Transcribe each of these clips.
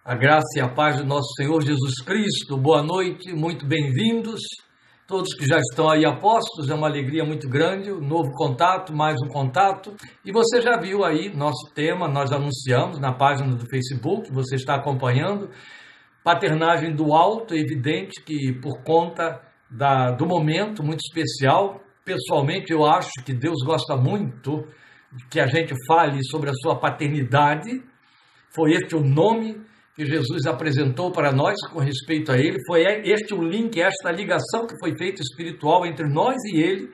A graça e a paz do nosso Senhor Jesus Cristo. Boa noite, muito bem-vindos. Todos que já estão aí apostos, é uma alegria muito grande, um novo contato, mais um contato. E você já viu aí nosso tema, nós anunciamos na página do Facebook, você está acompanhando. Paternagem do alto, é evidente que por conta do momento muito especial, pessoalmente eu acho que Deus gosta muito que a gente fale sobre a sua paternidade. Foi este o nome que Jesus apresentou para nós com respeito a ele, foi este o link, esta ligação que foi feita espiritual entre nós e ele.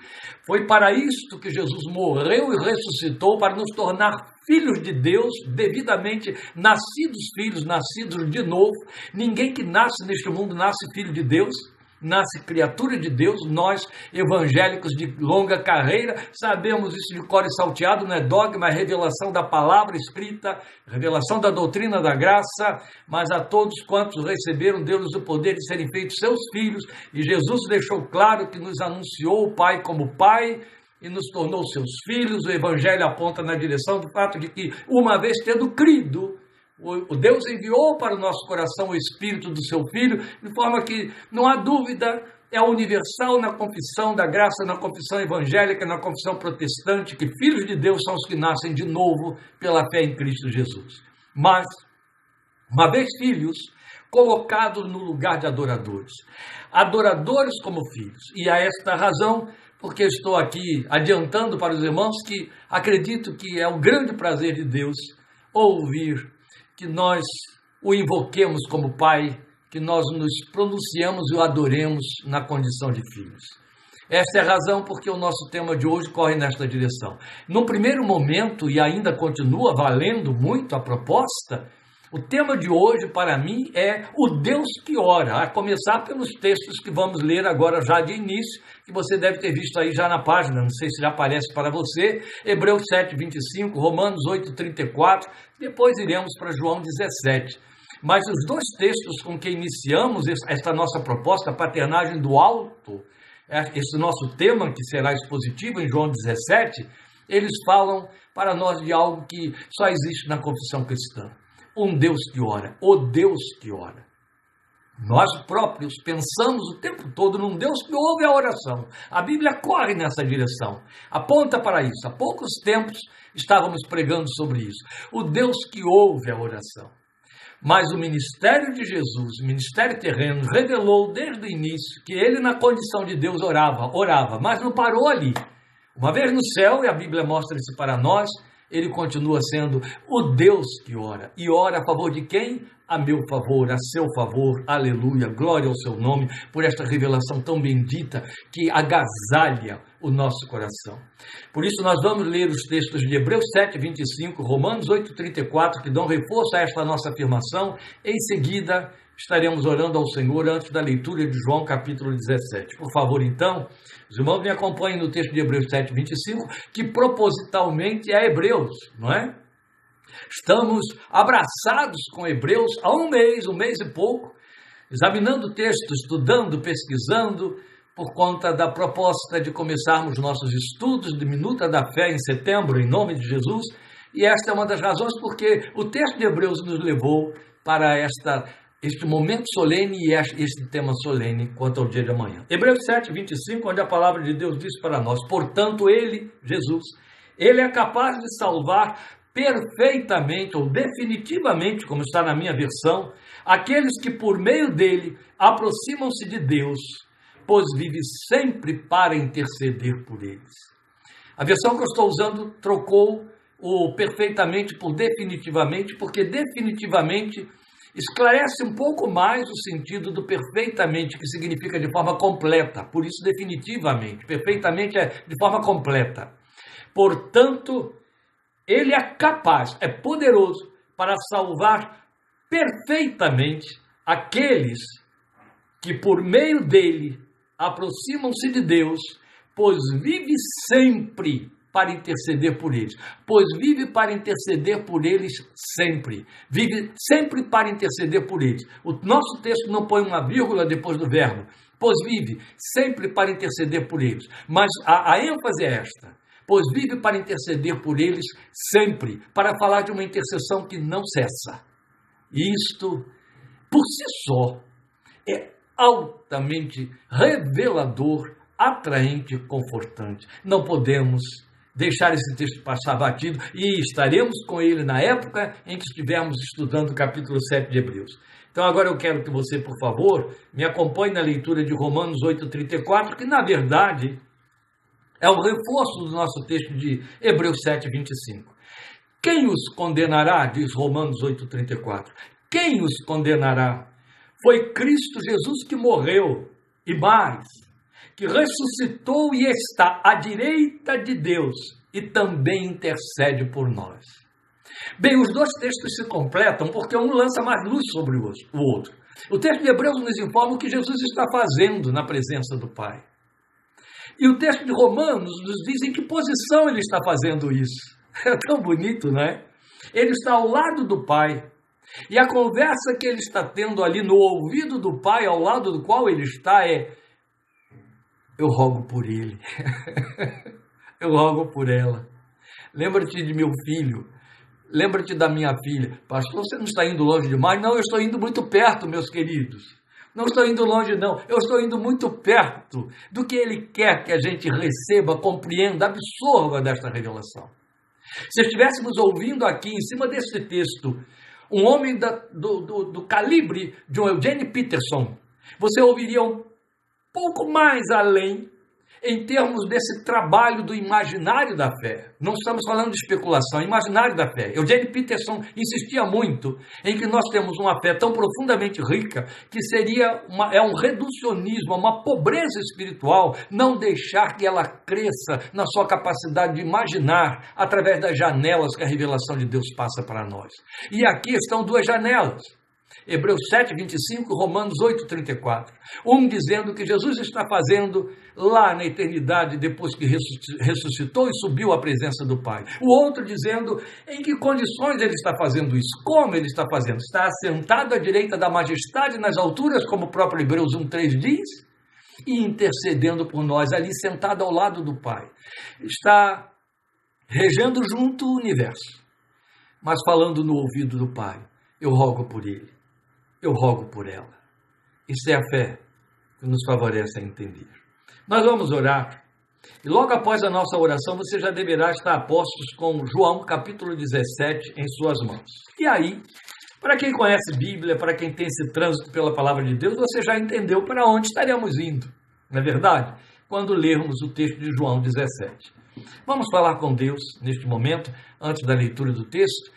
Foi para isto que Jesus morreu e ressuscitou, para nos tornar filhos de Deus, devidamente nascidos filhos, nascidos de novo. Ninguém que nasce neste mundo nasce filho de Deus, nasce criatura de Deus. Nós, evangélicos de longa carreira, sabemos isso de cor e salteado, não é dogma, é revelação da palavra escrita, revelação da doutrina da graça. Mas a todos quantos receberam, deu-lhes o poder de serem feitos seus filhos, e Jesus deixou claro que nos anunciou o Pai como Pai, e nos tornou seus filhos. O Evangelho aponta na direção do fato de que, uma vez tendo crido, o Deus enviou para o nosso coração o Espírito do seu Filho, de forma que não há dúvida, é universal na confissão da graça, na confissão evangélica, na confissão protestante, que filhos de Deus são os que nascem de novo pela fé em Cristo Jesus. Mas, uma vez filhos, colocados no lugar de adoradores como filhos. E a esta razão, porque estou aqui adiantando para os irmãos que acredito que é o grande prazer de Deus ouvir que nós o invoquemos como Pai, que nós nos pronunciamos e o adoremos na condição de filhos. Esta é a razão porque o nosso tema de hoje corre nesta direção. No primeiro momento, e ainda continua valendo muito a proposta, o tema de hoje para mim é o Deus que ora, a começar pelos textos que vamos ler agora já de início, que você deve ter visto aí já na página, não sei se já aparece para você, Hebreus 7, 25, Romanos 8, 34, depois iremos para João 17. Mas os dois textos com que iniciamos esta nossa proposta, a paternagem do alto, esse nosso tema que será expositivo em João 17, eles falam para nós de algo que só existe na confissão cristã. Um Deus que ora, o Deus que ora. Nós próprios pensamos o tempo todo num Deus que ouve a oração. A Bíblia corre nessa direção, aponta para isso. Há poucos tempos estávamos pregando sobre isso. O Deus que ouve a oração. Mas o ministério de Jesus, o ministério terreno, revelou desde o início que ele, na condição de Deus, orava, mas não parou ali. Uma vez no céu, e a Bíblia mostra isso para nós, ele continua sendo o Deus que ora. E ora a favor de quem? A meu favor, a seu favor. Aleluia, glória ao seu nome, por esta revelação tão bendita que agasalha o nosso coração. Por isso nós vamos ler os textos de Hebreus 7, 25, Romanos 8, 34, que dão reforço a esta nossa afirmação. Em seguida, estaremos orando ao Senhor antes da leitura de João capítulo 17. Por favor, então, os irmãos me acompanhem no texto de Hebreus 7, 25, que propositalmente é Hebreus, não é? Estamos abraçados com Hebreus há um mês e pouco, examinando o texto, estudando, pesquisando, por conta da proposta de começarmos nossos estudos de Minuta da Fé em setembro, em nome de Jesus, e esta é uma das razões porque o texto de Hebreus nos levou para este momento solene e este tema solene quanto ao dia de amanhã. Hebreus 7, 25, onde a palavra de Deus diz para nós: portanto, ele, Jesus, ele é capaz de salvar perfeitamente ou definitivamente, como está na minha versão, aqueles que por meio dele aproximam-se de Deus, pois vive sempre para interceder por eles. A versão que eu estou usando trocou o perfeitamente por definitivamente, porque definitivamente esclarece um pouco mais o sentido do perfeitamente, que significa de forma completa. Por isso, definitivamente. Perfeitamente é de forma completa. Portanto, ele é capaz, é poderoso para salvar perfeitamente aqueles que por meio dele aproximam-se de Deus, pois vive sempre para interceder por eles. Pois vive para interceder por eles sempre. Vive sempre para interceder por eles. O nosso texto não põe uma vírgula depois do verbo. Pois vive sempre para interceder por eles. Mas a ênfase é esta. Pois vive para interceder por eles sempre. Para falar de uma intercessão que não cessa. Isto, por si só, é altamente revelador, atraente e confortante. Não podemos deixar esse texto passar batido e estaremos com ele na época em que estivermos estudando o capítulo 7 de Hebreus. Então agora eu quero que você, por favor, me acompanhe na leitura de Romanos 8,34, que na verdade é o reforço do nosso texto de Hebreus 7,25. Quem os condenará, diz Romanos 8,34. Quem os condenará? Foi Cristo Jesus que morreu, e mais, que ressuscitou e está à direita de Deus e também intercede por nós. Bem, os dois textos se completam porque um lança mais luz sobre o outro. O texto de Hebreus nos informa o que Jesus está fazendo na presença do Pai. E o texto de Romanos nos diz em que posição ele está fazendo isso. É tão bonito, não é? Ele está ao lado do Pai. E a conversa que ele está tendo ali no ouvido do Pai, ao lado do qual ele está, é: eu rogo por ele. Eu rogo por ela. Lembra-te de meu filho. Lembra-te da minha filha. Pastor, você não está indo longe demais? Não, eu estou indo muito perto, meus queridos. Não estou indo longe, não. Eu estou indo muito perto do que ele quer que a gente receba, compreenda, absorva desta revelação. Se estivéssemos ouvindo aqui, em cima desse texto, um homem do calibre de um Eugene Peterson, você ouviria um pouco mais além em termos desse trabalho do imaginário da fé. Não estamos falando de especulação, imaginário da fé. Eugene Peterson insistia muito em que nós temos uma fé tão profundamente rica que seria um reducionismo, uma pobreza espiritual, não deixar que ela cresça na sua capacidade de imaginar através das janelas que a revelação de Deus passa para nós. E aqui estão duas janelas. Hebreus 7,25 e Romanos 8,34. Um dizendo que Jesus está fazendo lá na eternidade, depois que ressuscitou e subiu à presença do Pai. O outro dizendo em que condições ele está fazendo isso, como ele está fazendo. Está assentado à direita da majestade nas alturas, como o próprio Hebreus 1,3 diz, e intercedendo por nós, ali sentado ao lado do Pai. Está regendo junto o universo, mas falando no ouvido do Pai: eu rogo por ele. Eu rogo por ela. Isso é a fé que nos favorece a entender. Nós vamos orar. E logo após a nossa oração, você já deverá estar a postos com João, capítulo 17, em suas mãos. E aí, para quem conhece Bíblia, para quem tem esse trânsito pela palavra de Deus, você já entendeu para onde estaremos indo. Não é verdade? Quando lermos o texto de João 17. Vamos falar com Deus neste momento, antes da leitura do texto,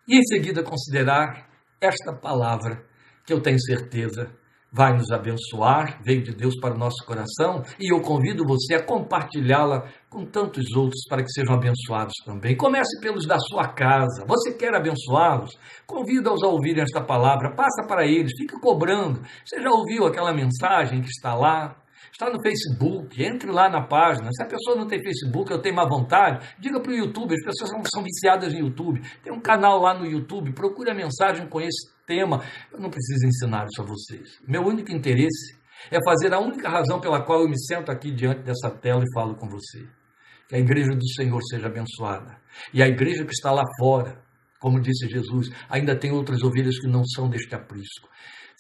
e em seguida considerar esta palavra que eu tenho certeza vai nos abençoar, veio de Deus para o nosso coração, e eu convido você a compartilhá-la com tantos outros para que sejam abençoados também. Comece pelos da sua casa. Você quer abençoá-los? Convida-os a ouvirem esta palavra, passa para eles, fica cobrando. Você já ouviu aquela mensagem que está lá? Está no Facebook, entre lá na página. Se a pessoa não tem Facebook, eu tenho má vontade, diga para o YouTube, as pessoas são viciadas em YouTube. Tem um canal lá no YouTube, procure a mensagem com esse tema. Eu não preciso ensinar isso a vocês. Meu único interesse é fazer a única razão pela qual eu me sento aqui diante dessa tela e falo com você. Que a igreja do Senhor seja abençoada. E a igreja que está lá fora, como disse Jesus, ainda tem outras ovelhas que não são deste aprisco.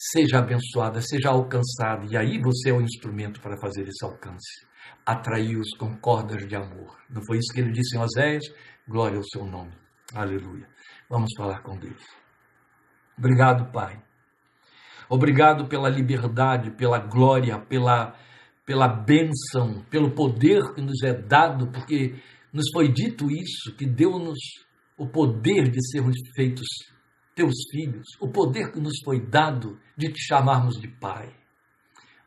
Seja abençoada, seja alcançada, e aí você é o instrumento para fazer esse alcance. Atraí-os com cordas de amor. Não foi isso que ele disse em Oséias? Glória ao seu nome. Aleluia. Vamos falar com Deus. Obrigado, Pai. Obrigado pela liberdade, pela glória, pela bênção, pelo poder que nos é dado, porque nos foi dito isso, que deu-nos o poder de sermos feitos teus filhos, o poder que nos foi dado de te chamarmos de Pai,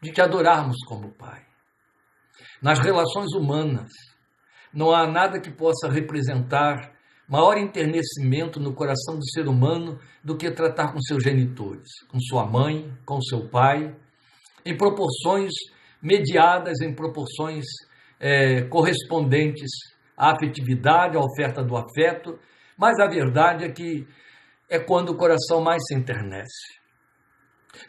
de te adorarmos como Pai. Nas relações humanas, não há nada que possa representar maior enternecimento no coração do ser humano do que tratar com seus genitores, com sua mãe, com seu pai, em proporções mediadas, em proporções correspondentes à afetividade, à oferta do afeto, mas a verdade é que é quando o coração mais se enternece.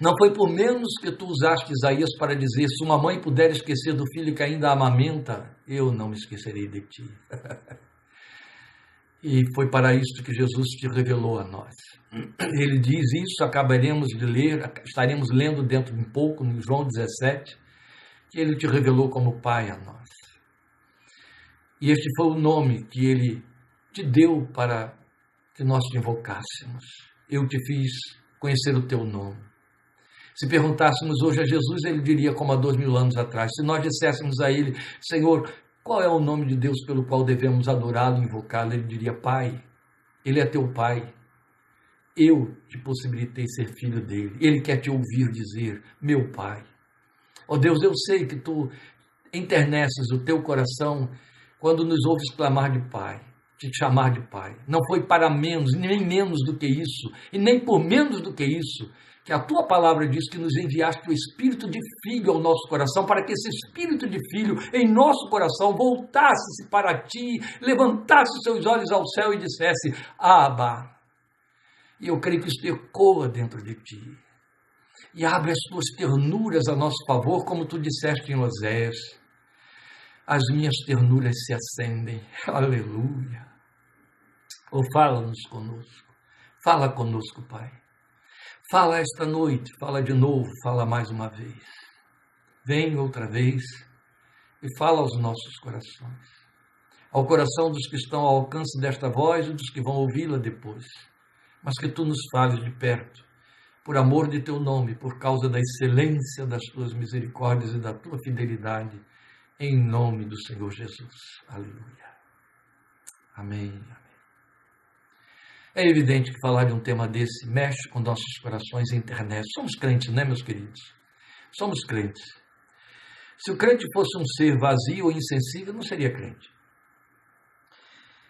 Não foi por menos que tu usaste Isaías para dizer: se uma mãe puder esquecer do filho que ainda amamenta, eu não me esquecerei de ti. E foi para isso que Jesus te revelou a nós. Ele diz isso, acabaremos de ler, estaremos lendo dentro de um pouco, no João 17, que ele te revelou como Pai a nós. E este foi o nome que ele te deu para que nós te invocássemos. Eu te fiz conhecer o teu nome. Se perguntássemos hoje a Jesus, ele diria como há 2000 anos atrás. Se nós disséssemos a ele, Senhor, qual é o nome de Deus pelo qual devemos adorá-lo e invocá-lo? Ele diria, Pai. Ele é teu Pai. Eu te possibilitei ser filho dele. Ele quer te ouvir dizer, meu Pai. Ó Deus, eu sei que tu enterneces o teu coração quando nos ouves clamar de Pai, te chamar de Pai. Não foi para menos, nem menos do que isso, e nem por menos do que isso, que a tua palavra diz que nos enviaste o Espírito de Filho ao nosso coração, para que esse Espírito de Filho em nosso coração voltasse-se para ti, levantasse seus olhos ao céu e dissesse, Abba. E eu creio que isso ecoa dentro de ti. E abre as tuas ternuras a nosso favor, como tu disseste em Oséias. As minhas ternuras se acendem. Aleluia. Oh, fala-nos conosco. Fala conosco, Pai. Fala esta noite, fala de novo, fala mais uma vez. Vem outra vez e fala aos nossos corações. Ao coração dos que estão ao alcance desta voz e dos que vão ouvi-la depois. Mas que tu nos fales de perto, por amor de teu nome, por causa da excelência das tuas misericórdias e da tua fidelidade, em nome do Senhor Jesus. Aleluia. Amém. É evidente que falar de um tema desse mexe com nossos corações e internet. Somos crentes, né, meus queridos? Somos crentes. Se o crente fosse um ser vazio ou insensível, não seria crente.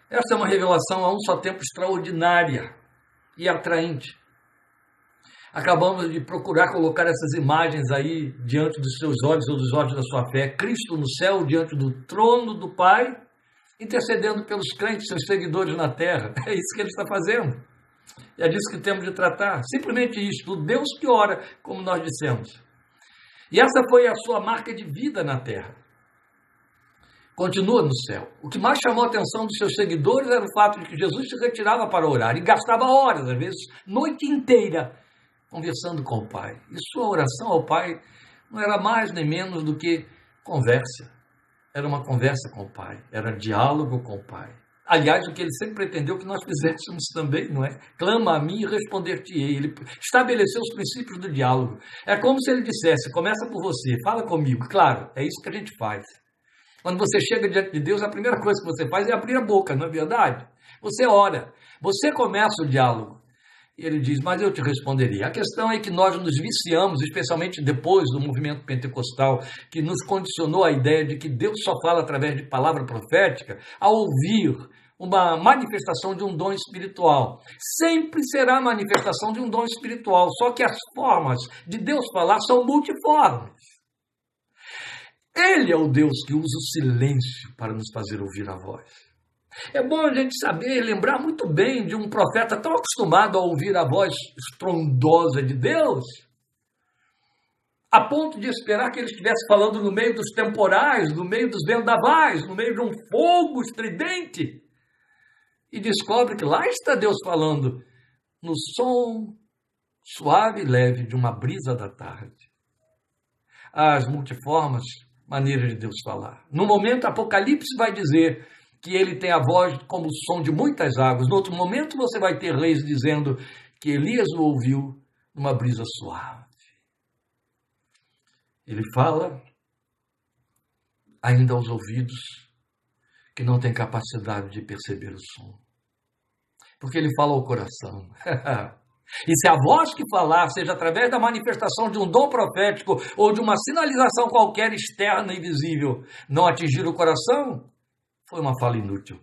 Esta é uma revelação a um só tempo extraordinária e atraente. Acabamos de procurar colocar essas imagens aí diante dos seus olhos ou dos olhos da sua fé. Cristo no céu, diante do trono do Pai, intercedendo pelos crentes, seus seguidores na terra. É isso que ele está fazendo. E é disso que temos de tratar. Simplesmente isto, o Deus que ora, como nós dissemos. E essa foi a sua marca de vida na terra. Continua no céu. O que mais chamou a atenção dos seus seguidores era o fato de que Jesus se retirava para orar e gastava horas, às vezes, noite inteira, conversando com o Pai. E sua oração ao Pai não era mais nem menos do que conversa. Era uma conversa com o Pai, era diálogo com o Pai. Aliás, o que ele sempre pretendeu que nós fizéssemos também, não é? Clama a mim e responder-te-ei. Ele estabeleceu os princípios do diálogo. É como se ele dissesse, começa por você, fala comigo. Claro, é isso que a gente faz. Quando você chega diante de Deus, a primeira coisa que você faz é abrir a boca, não é verdade? Você ora, você começa o diálogo. E ele diz, mas eu te responderia. A questão é que nós nos viciamos, especialmente depois do movimento pentecostal, que nos condicionou a ideia de que Deus só fala através de palavra profética, a ouvir uma manifestação de um dom espiritual. Sempre será manifestação de um dom espiritual, só que as formas de Deus falar são multiformes. Ele é o Deus que usa o silêncio para nos fazer ouvir a voz. É bom a gente saber, lembrar muito bem de um profeta tão acostumado a ouvir a voz estrondosa de Deus, a ponto de esperar que ele estivesse falando no meio dos temporais, no meio dos vendavais, no meio de um fogo estridente, e descobre que lá está Deus falando, no som suave e leve de uma brisa da tarde. As multiformes maneiras de Deus falar. No momento, Apocalipse vai dizer que ele tem a voz como o som de muitas águas. No outro momento, você vai ter Reis dizendo que Elias o ouviu numa brisa suave. Ele fala ainda aos ouvidos que não têm capacidade de perceber o som. Porque ele fala ao coração. E se a voz que falar seja através da manifestação de um dom profético ou de uma sinalização qualquer externa e visível, não atingir o coração, foi uma fala inútil.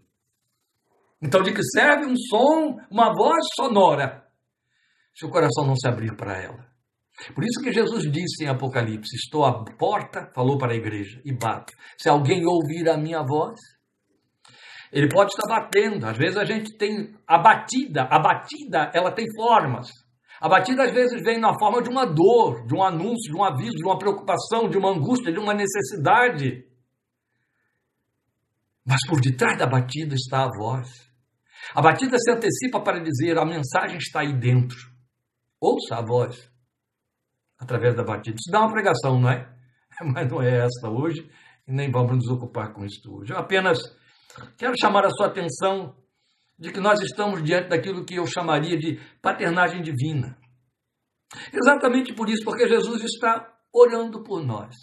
Então, de que serve um som, uma voz sonora, se o coração não se abrir para ela? Por isso que Jesus disse em Apocalipse, estou à porta, falou para a igreja, e bato. Se alguém ouvir a minha voz, ele pode estar batendo. Às vezes a gente tem a batida ela tem formas. A batida às vezes vem na forma de uma dor, de um anúncio, de um aviso, de uma preocupação, de uma angústia, de uma necessidade. Mas por detrás da batida está a voz. A batida se antecipa para dizer, a mensagem está aí dentro. Ouça a voz através da batida. Isso dá uma pregação, não é? Mas não é esta hoje e nem vamos nos ocupar com isso hoje. Eu apenas quero chamar a sua atenção de que nós estamos diante daquilo que eu chamaria de paternagem divina. Exatamente por isso, porque Jesus está orando por nós.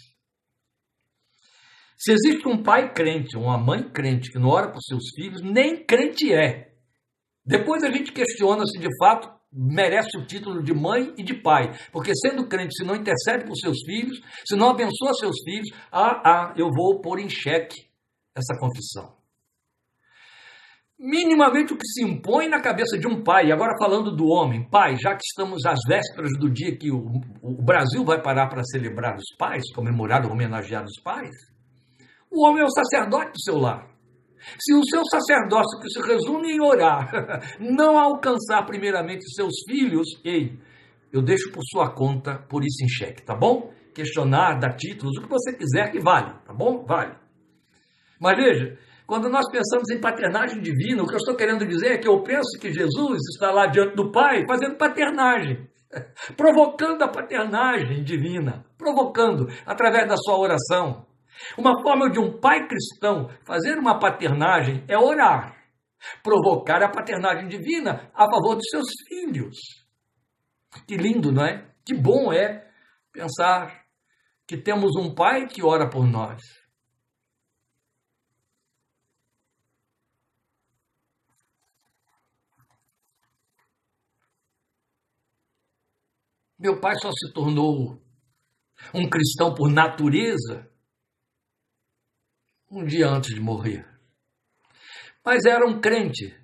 Se existe um pai crente, uma mãe crente que não ora por seus filhos, nem crente é. Depois a gente questiona se de fato merece o título de mãe e de pai, porque sendo crente, se não intercede por seus filhos, se não abençoa seus filhos, eu vou pôr em xeque essa confissão. Minimamente o que se impõe na cabeça de um pai, agora falando do homem, pai, já que estamos às vésperas do dia que o Brasil vai parar para celebrar os pais, comemorar, homenagear os pais, o homem é o sacerdote do seu lar. Se o seu sacerdócio, que se resume em orar, não alcançar primeiramente seus filhos, eu deixo por sua conta, por isso em xeque, tá bom? Questionar, dar títulos, o que você quiser que vale, tá bom? Vale. Mas veja, quando nós pensamos em paternagem divina, o que eu estou querendo dizer é que eu penso que Jesus está lá diante do Pai fazendo paternagem, provocando a paternagem divina, provocando através da sua oração. Uma forma de um pai cristão fazer uma paternagem é orar, provocar a paternagem divina a favor dos seus filhos. Que lindo, não é? Que bom é pensar que temos um pai que ora por nós. Meu pai só se tornou um cristão por natureza um dia antes de morrer. Mas era um crente,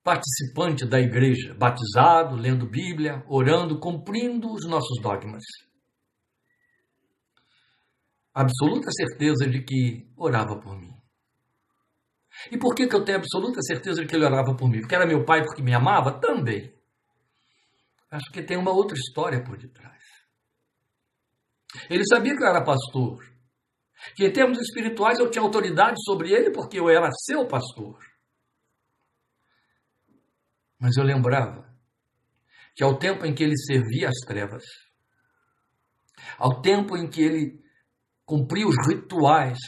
participante da igreja, batizado, lendo Bíblia, orando, cumprindo os nossos dogmas. Absoluta certeza de que orava por mim. E por que eu tenho absoluta certeza de que ele orava por mim? Porque era meu pai, porque me amava? Também. Acho que tem uma outra história por detrás. Ele sabia que eu era pastor. Que em termos espirituais eu tinha autoridade sobre ele porque eu era seu pastor. Mas eu lembrava que ao tempo em que ele servia as trevas, ao tempo em que ele cumpria os rituais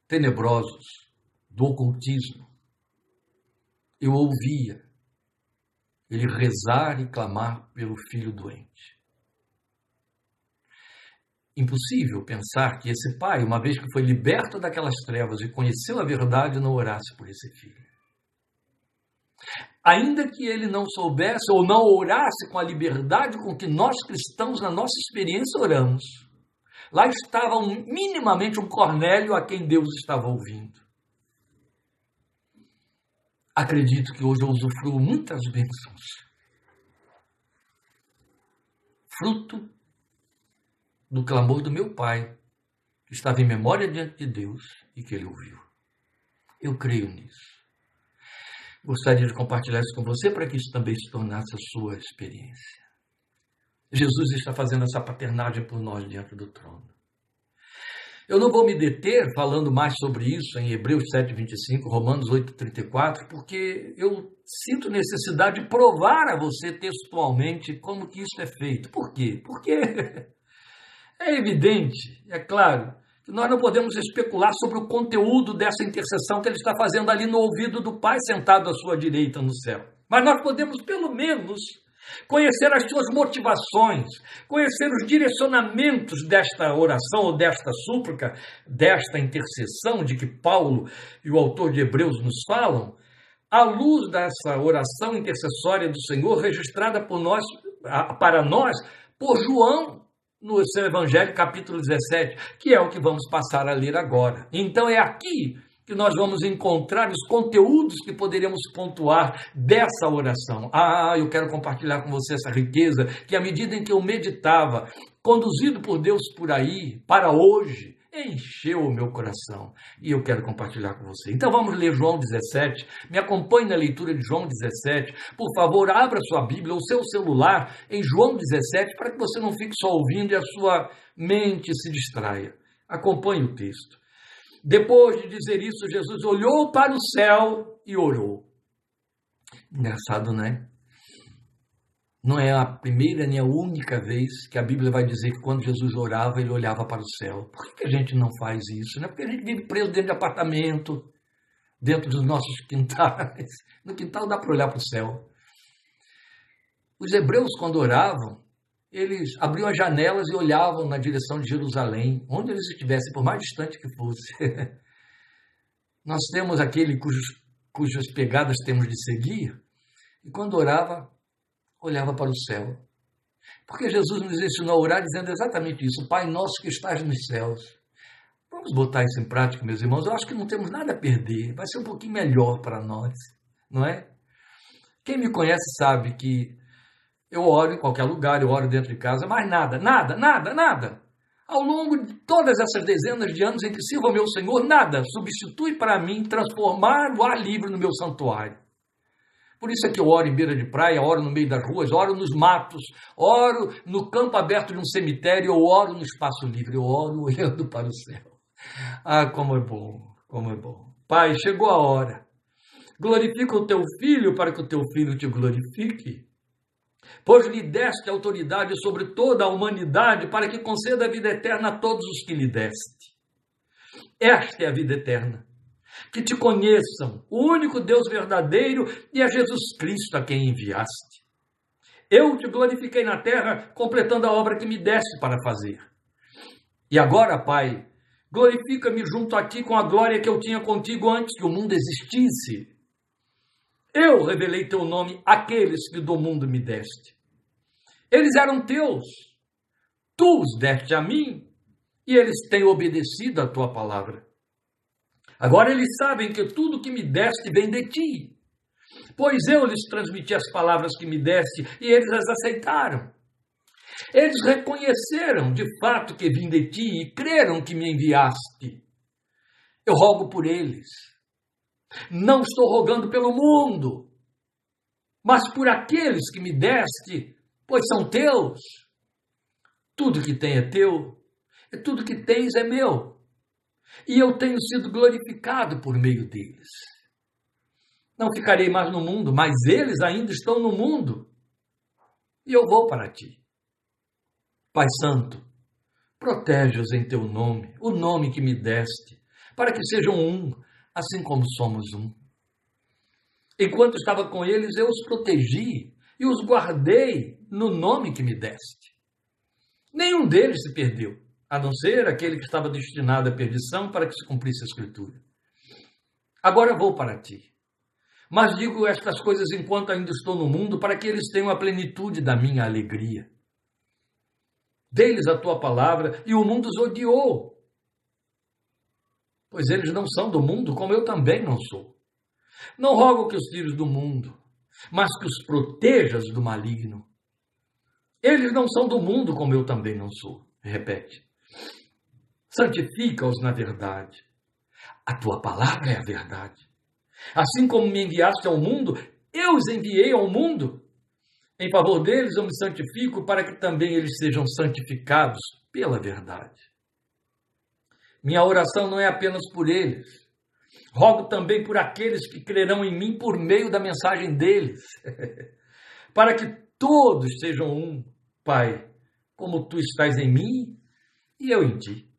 tenebrosos do ocultismo, eu ouvia ele rezar e clamar pelo filho doente. Impossível pensar que esse pai, uma vez que foi liberto daquelas trevas e conheceu a verdade, não orasse por esse filho. Ainda que ele não soubesse ou não orasse com a liberdade com que nós cristãos, na nossa experiência, oramos, lá estava minimamente um Cornélio a quem Deus estava ouvindo. Acredito que hoje eu usufruo muitas bênçãos, fruto do clamor do meu pai, que estava em memória diante de Deus e que ele ouviu. Eu creio nisso. Gostaria de compartilhar isso com você para que isso também se tornasse a sua experiência. Jesus está fazendo essa paternagem por nós diante do trono. Eu não vou me deter falando mais sobre isso em Hebreus 7:25, Romanos 8:34, porque eu sinto necessidade de provar a você textualmente como que isso é feito. Por quê? Porque é evidente, é claro, que nós não podemos especular sobre o conteúdo dessa intercessão que ele está fazendo ali no ouvido do Pai sentado à sua direita no céu. Mas nós podemos, pelo menos, conhecer as suas motivações, conhecer os direcionamentos desta oração ou desta súplica, desta intercessão de que Paulo e o autor de Hebreus nos falam, à luz dessa oração intercessória do Senhor registrada por nós, para nós por João, no seu Evangelho, capítulo 17, que é o que vamos passar a ler agora. Então é aqui que nós vamos encontrar os conteúdos que poderíamos pontuar dessa oração. Eu quero compartilhar com você essa riqueza, que à medida em que eu meditava, conduzido por Deus por aí, para hoje, encheu o meu coração. E eu quero compartilhar com você. Então vamos ler João 17. Me acompanhe na leitura de João 17. Por favor, abra sua Bíblia ou seu celular em João 17, para que você não fique só ouvindo e a sua mente se distraia. Acompanhe o texto. Depois de dizer isso, Jesus olhou para o céu e orou. Engraçado, né? Não é a primeira nem a única vez que a Bíblia vai dizer que quando Jesus orava, ele olhava para o céu. Por que a gente não faz isso? Não é porque a gente vive preso dentro de apartamento, dentro dos nossos quintais. No quintal dá para olhar para o céu. Os hebreus, quando oravam, eles abriam as janelas e olhavam na direção de Jerusalém, onde eles estivessem, por mais distante que fosse. Nós temos aquele cujas pegadas temos de seguir, e quando orava, olhava para o céu. Porque Jesus nos ensinou a orar dizendo exatamente isso: Pai nosso que estás nos céus. Vamos botar isso em prática, meus irmãos. Eu acho que não temos nada a perder. Vai ser um pouquinho melhor para nós, não é? Quem me conhece sabe que eu oro em qualquer lugar, eu oro dentro de casa, mas nada. Ao longo de todas essas dezenas de anos em que sirvo ao meu Senhor, nada substitui para mim transformar o ar livre no meu santuário. Por isso é que eu oro em beira de praia, oro no meio das ruas, oro nos matos, oro no campo aberto de um cemitério, eu oro no espaço livre, eu oro olhando para o céu. Ah, como é bom, como é bom. Pai, chegou a hora. Glorifica o teu filho para que o teu filho te glorifique. Pois lhe deste autoridade sobre toda a humanidade para que conceda a vida eterna a todos os que lhe deste. Esta é a vida eterna. Que te conheçam, o único Deus verdadeiro e a Jesus Cristo a quem enviaste. Eu te glorifiquei na terra, completando a obra que me deste para fazer. E agora, Pai, glorifica-me junto a ti com a glória que eu tinha contigo antes que o mundo existisse. Eu revelei teu nome àqueles que do mundo me deste. Eles eram teus, tu os deste a mim, e eles têm obedecido à tua palavra. Agora eles sabem que tudo que me deste vem de ti, pois eu lhes transmiti as palavras que me deste e eles as aceitaram. Eles reconheceram de fato que vim de ti e creram que me enviaste. Eu rogo por eles. Não estou rogando pelo mundo, mas por aqueles que me deste, pois são teus. Tudo que tem é teu, e tudo que tens é meu. E eu tenho sido glorificado por meio deles. Não ficarei mais no mundo, mas eles ainda estão no mundo. E eu vou para ti. Pai Santo, protege-os em teu nome, o nome que me deste, para que sejam um, assim como somos um. Enquanto estava com eles, eu os protegi e os guardei no nome que me deste. Nenhum deles se perdeu, a não ser aquele que estava destinado à perdição para que se cumprisse a Escritura. Agora vou para ti, mas digo estas coisas enquanto ainda estou no mundo, para que eles tenham a plenitude da minha alegria. Dei-lhes a tua palavra e o mundo os odiou, pois eles não são do mundo, como eu também não sou. Não rogo que os tires do mundo, mas que os protejas do maligno. Eles não são do mundo, como eu também não sou. Repete. Santifica-os na verdade. A tua palavra é a verdade. Assim como me enviaste ao mundo, eu os enviei ao mundo. Em favor deles eu me santifico para que também eles sejam santificados pela verdade. Minha oração não é apenas por eles. Rogo também por aqueles que crerão em mim por meio da mensagem deles. Para que todos sejam um, Pai, como tu estás em mim e eu em ti.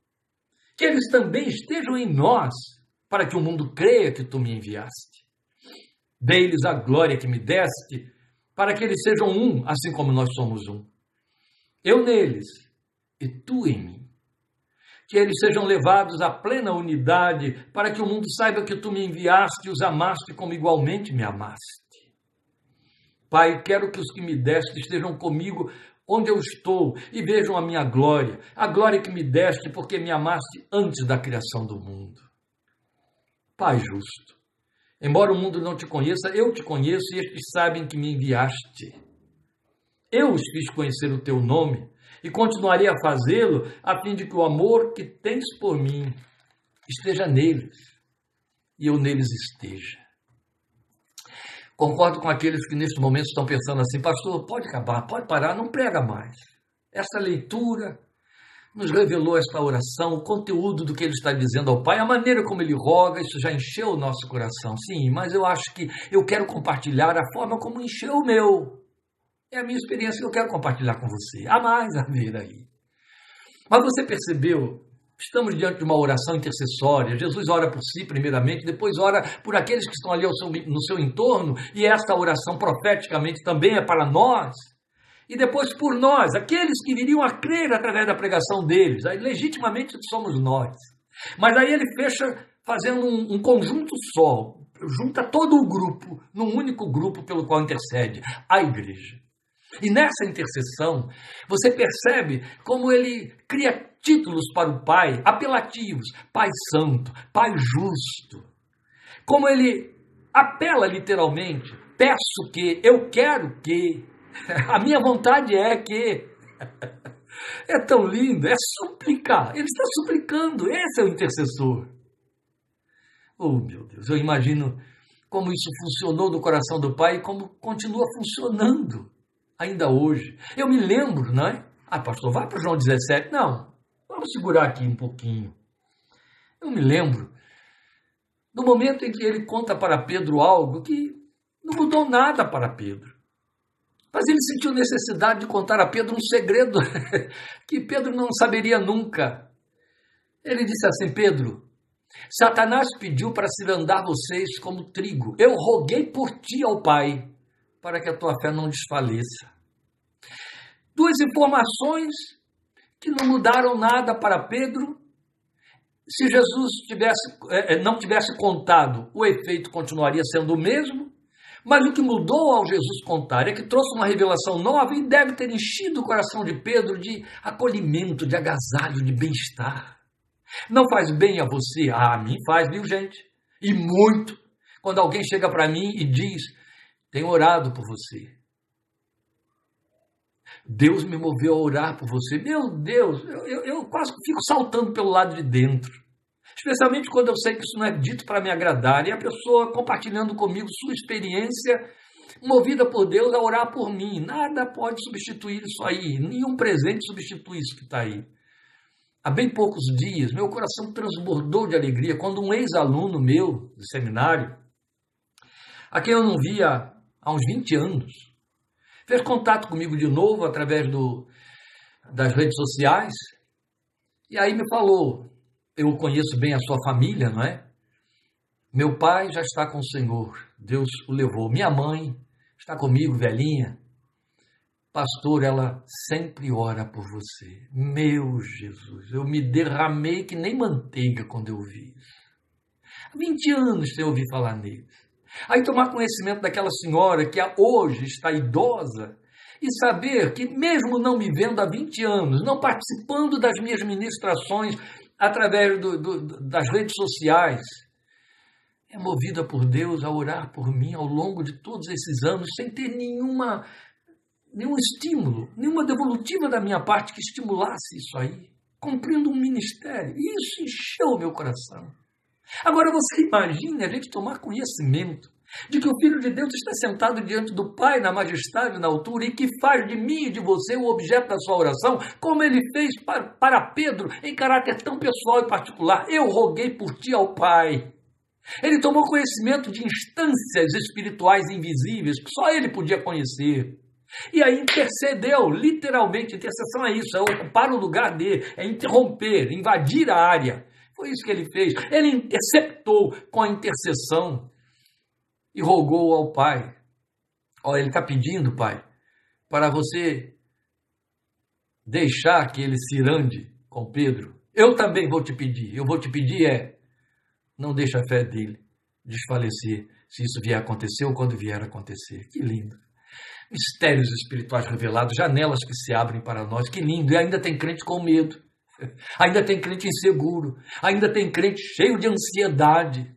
Que eles também estejam em nós, para que o mundo creia que tu me enviaste. Dei-lhes a glória que me deste, para que eles sejam um, assim como nós somos um. Eu neles e tu em mim. Que eles sejam levados à plena unidade, para que o mundo saiba que tu me enviaste e os amaste como igualmente me amaste. Pai, quero que os que me deste estejam comigo onde eu estou e vejam a minha glória, a glória que me deste porque me amaste antes da criação do mundo. Pai justo, embora o mundo não te conheça, eu te conheço e estes sabem que me enviaste. Eu os fiz conhecer o teu nome e continuarei a fazê-lo a fim de que o amor que tens por mim esteja neles e eu neles esteja. Concordo com aqueles que neste momento estão pensando assim, pastor, pode acabar, pode parar, não prega mais. Essa leitura nos revelou esta oração, o conteúdo do que ele está dizendo ao Pai, a maneira como ele roga, isso já encheu o nosso coração. Sim, mas eu acho que eu quero compartilhar a forma como encheu o meu. É a minha experiência que eu quero compartilhar com você. Há mais a ver aí. Mas você percebeu? Estamos diante de uma oração intercessória. Jesus ora por si primeiramente, depois ora por aqueles que estão ali no seu entorno, e esta oração profeticamente também é para nós. E depois por nós, aqueles que viriam a crer através da pregação deles. Aí legitimamente somos nós. Mas aí ele fecha fazendo um conjunto só, junta todo o grupo num único grupo pelo qual intercede, a igreja. E nessa intercessão, você percebe como ele cria títulos para o Pai, apelativos, Pai Santo, Pai Justo. Como ele apela literalmente, peço que, eu quero que, a minha vontade é que. É tão lindo, é suplicar. Ele está suplicando, esse é o intercessor. Oh, meu Deus, eu imagino como isso funcionou no coração do Pai e como continua funcionando ainda hoje. Eu me lembro, não é? Ah, pastor, vai para João 17. Não, vamos segurar aqui um pouquinho. Eu me lembro do momento em que ele conta para Pedro algo que não mudou nada para Pedro. Mas ele sentiu necessidade de contar a Pedro um segredo que Pedro não saberia nunca. Ele disse assim: Pedro, Satanás pediu para cirandar vocês como trigo. Eu roguei por ti ao Pai, para que a tua fé não desfaleça. Duas informações que não mudaram nada para Pedro. Se Jesus não tivesse contado, o efeito continuaria sendo o mesmo. Mas o que mudou ao Jesus contar é que trouxe uma revelação nova e deve ter enchido o coração de Pedro de acolhimento, de agasalho, de bem-estar. Não faz bem a você? Ah, a mim faz, viu, gente? E muito. Quando alguém chega para mim e diz: tenho orado por você. Deus me moveu a orar por você. Meu Deus, eu quase fico saltando pelo lado de dentro. Especialmente quando eu sei que isso não é dito para me agradar. E a pessoa compartilhando comigo sua experiência, movida por Deus a orar por mim. Nada pode substituir isso aí. Nenhum presente substitui isso que está aí. Há bem poucos dias, meu coração transbordou de alegria quando um ex-aluno meu do seminário, a quem eu não via há uns 20 anos, fez contato comigo de novo através das redes sociais, e aí me falou: eu conheço bem a sua família, não é? Meu pai já está com o Senhor, Deus o levou. Minha mãe está comigo, velhinha. Pastor, ela sempre ora por você. Meu Jesus, eu me derramei que nem manteiga quando eu vi isso. Há 20 anos sem ouvir falar neles. Aí tomar conhecimento daquela senhora que hoje está idosa e saber que mesmo não me vendo há 20 anos, não participando das minhas ministrações através das redes sociais, é movida por Deus a orar por mim ao longo de todos esses anos, sem ter nenhum estímulo, nenhuma devolutiva da minha parte que estimulasse isso aí, cumprindo um ministério. E isso encheu o meu coração. Agora você imagine a gente tomar conhecimento de que o Filho de Deus está sentado diante do Pai na majestade, na altura, e que faz de mim e de você o objeto da sua oração, como ele fez para Pedro, em caráter tão pessoal e particular. Eu roguei por ti ao Pai. Ele tomou conhecimento de instâncias espirituais invisíveis que só ele podia conhecer. E aí intercedeu, literalmente. Intercessão é isso, é ocupar o lugar dele, é interromper, invadir a área. Foi isso que ele fez. Ele interceptou com a intercessão e rogou ao Pai. Olha, ele está pedindo, Pai, para você deixar que ele se irande com Pedro. Eu também vou te pedir. Eu vou te pedir não deixe a fé dele desfalecer, se isso vier a acontecer ou quando vier a acontecer. Que lindo. Mistérios espirituais revelados, janelas que se abrem para nós. Que lindo. E ainda tem crente com medo. Ainda tem crente inseguro. Ainda tem crente cheio de ansiedade.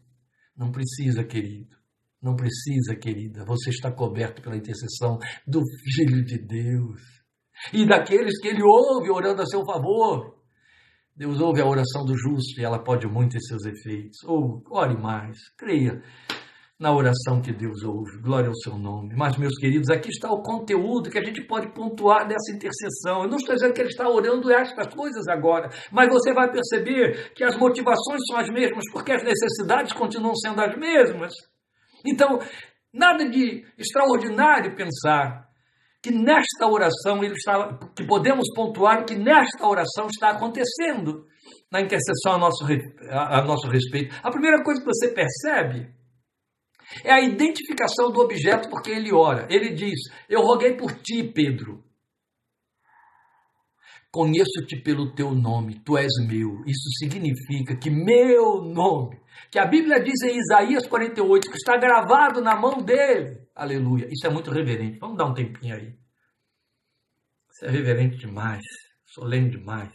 Não precisa, querido. Não precisa, querida. Você está coberto pela intercessão do Filho de Deus. E daqueles que ele ouve orando a seu favor. Deus ouve a oração do justo e ela pode muito em seus efeitos. Ore mais, creia. na oração que Deus ouve. Glória ao seu nome. Mas, meus queridos, aqui está o conteúdo que a gente pode pontuar dessa intercessão. Eu não estou dizendo que ele está orando estas coisas agora, mas você vai perceber que as motivações são as mesmas, porque as necessidades continuam sendo as mesmas. Então, nada de extraordinário pensar que nesta oração que podemos pontuar que nesta oração está acontecendo na intercessão a nosso respeito. A primeira coisa que você percebe é a identificação do objeto porque ele ora. Ele diz: eu roguei por ti, Pedro. Conheço-te pelo teu nome, tu és meu. Isso significa que meu nome, que a Bíblia diz em Isaías 48, que está gravado na mão dele. Aleluia. Isso é muito reverente. Vamos dar um tempinho aí. Isso é reverente demais, solene demais.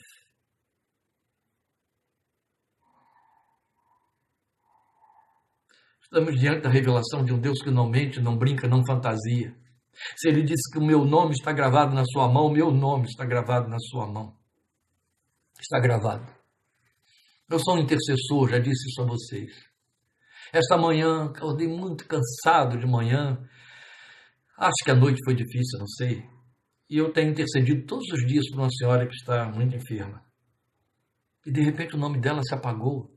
Estamos diante da revelação de um Deus que não mente, não brinca, não fantasia. Se ele disse que o meu nome está gravado na sua mão, o meu nome está gravado na sua mão. Está gravado. Eu sou um intercessor, já disse isso a vocês. Esta manhã, acordei muito cansado de manhã. Acho que a noite foi difícil, não sei. E eu tenho intercedido todos os dias por uma senhora que está muito enferma. E de repente o nome dela se apagou.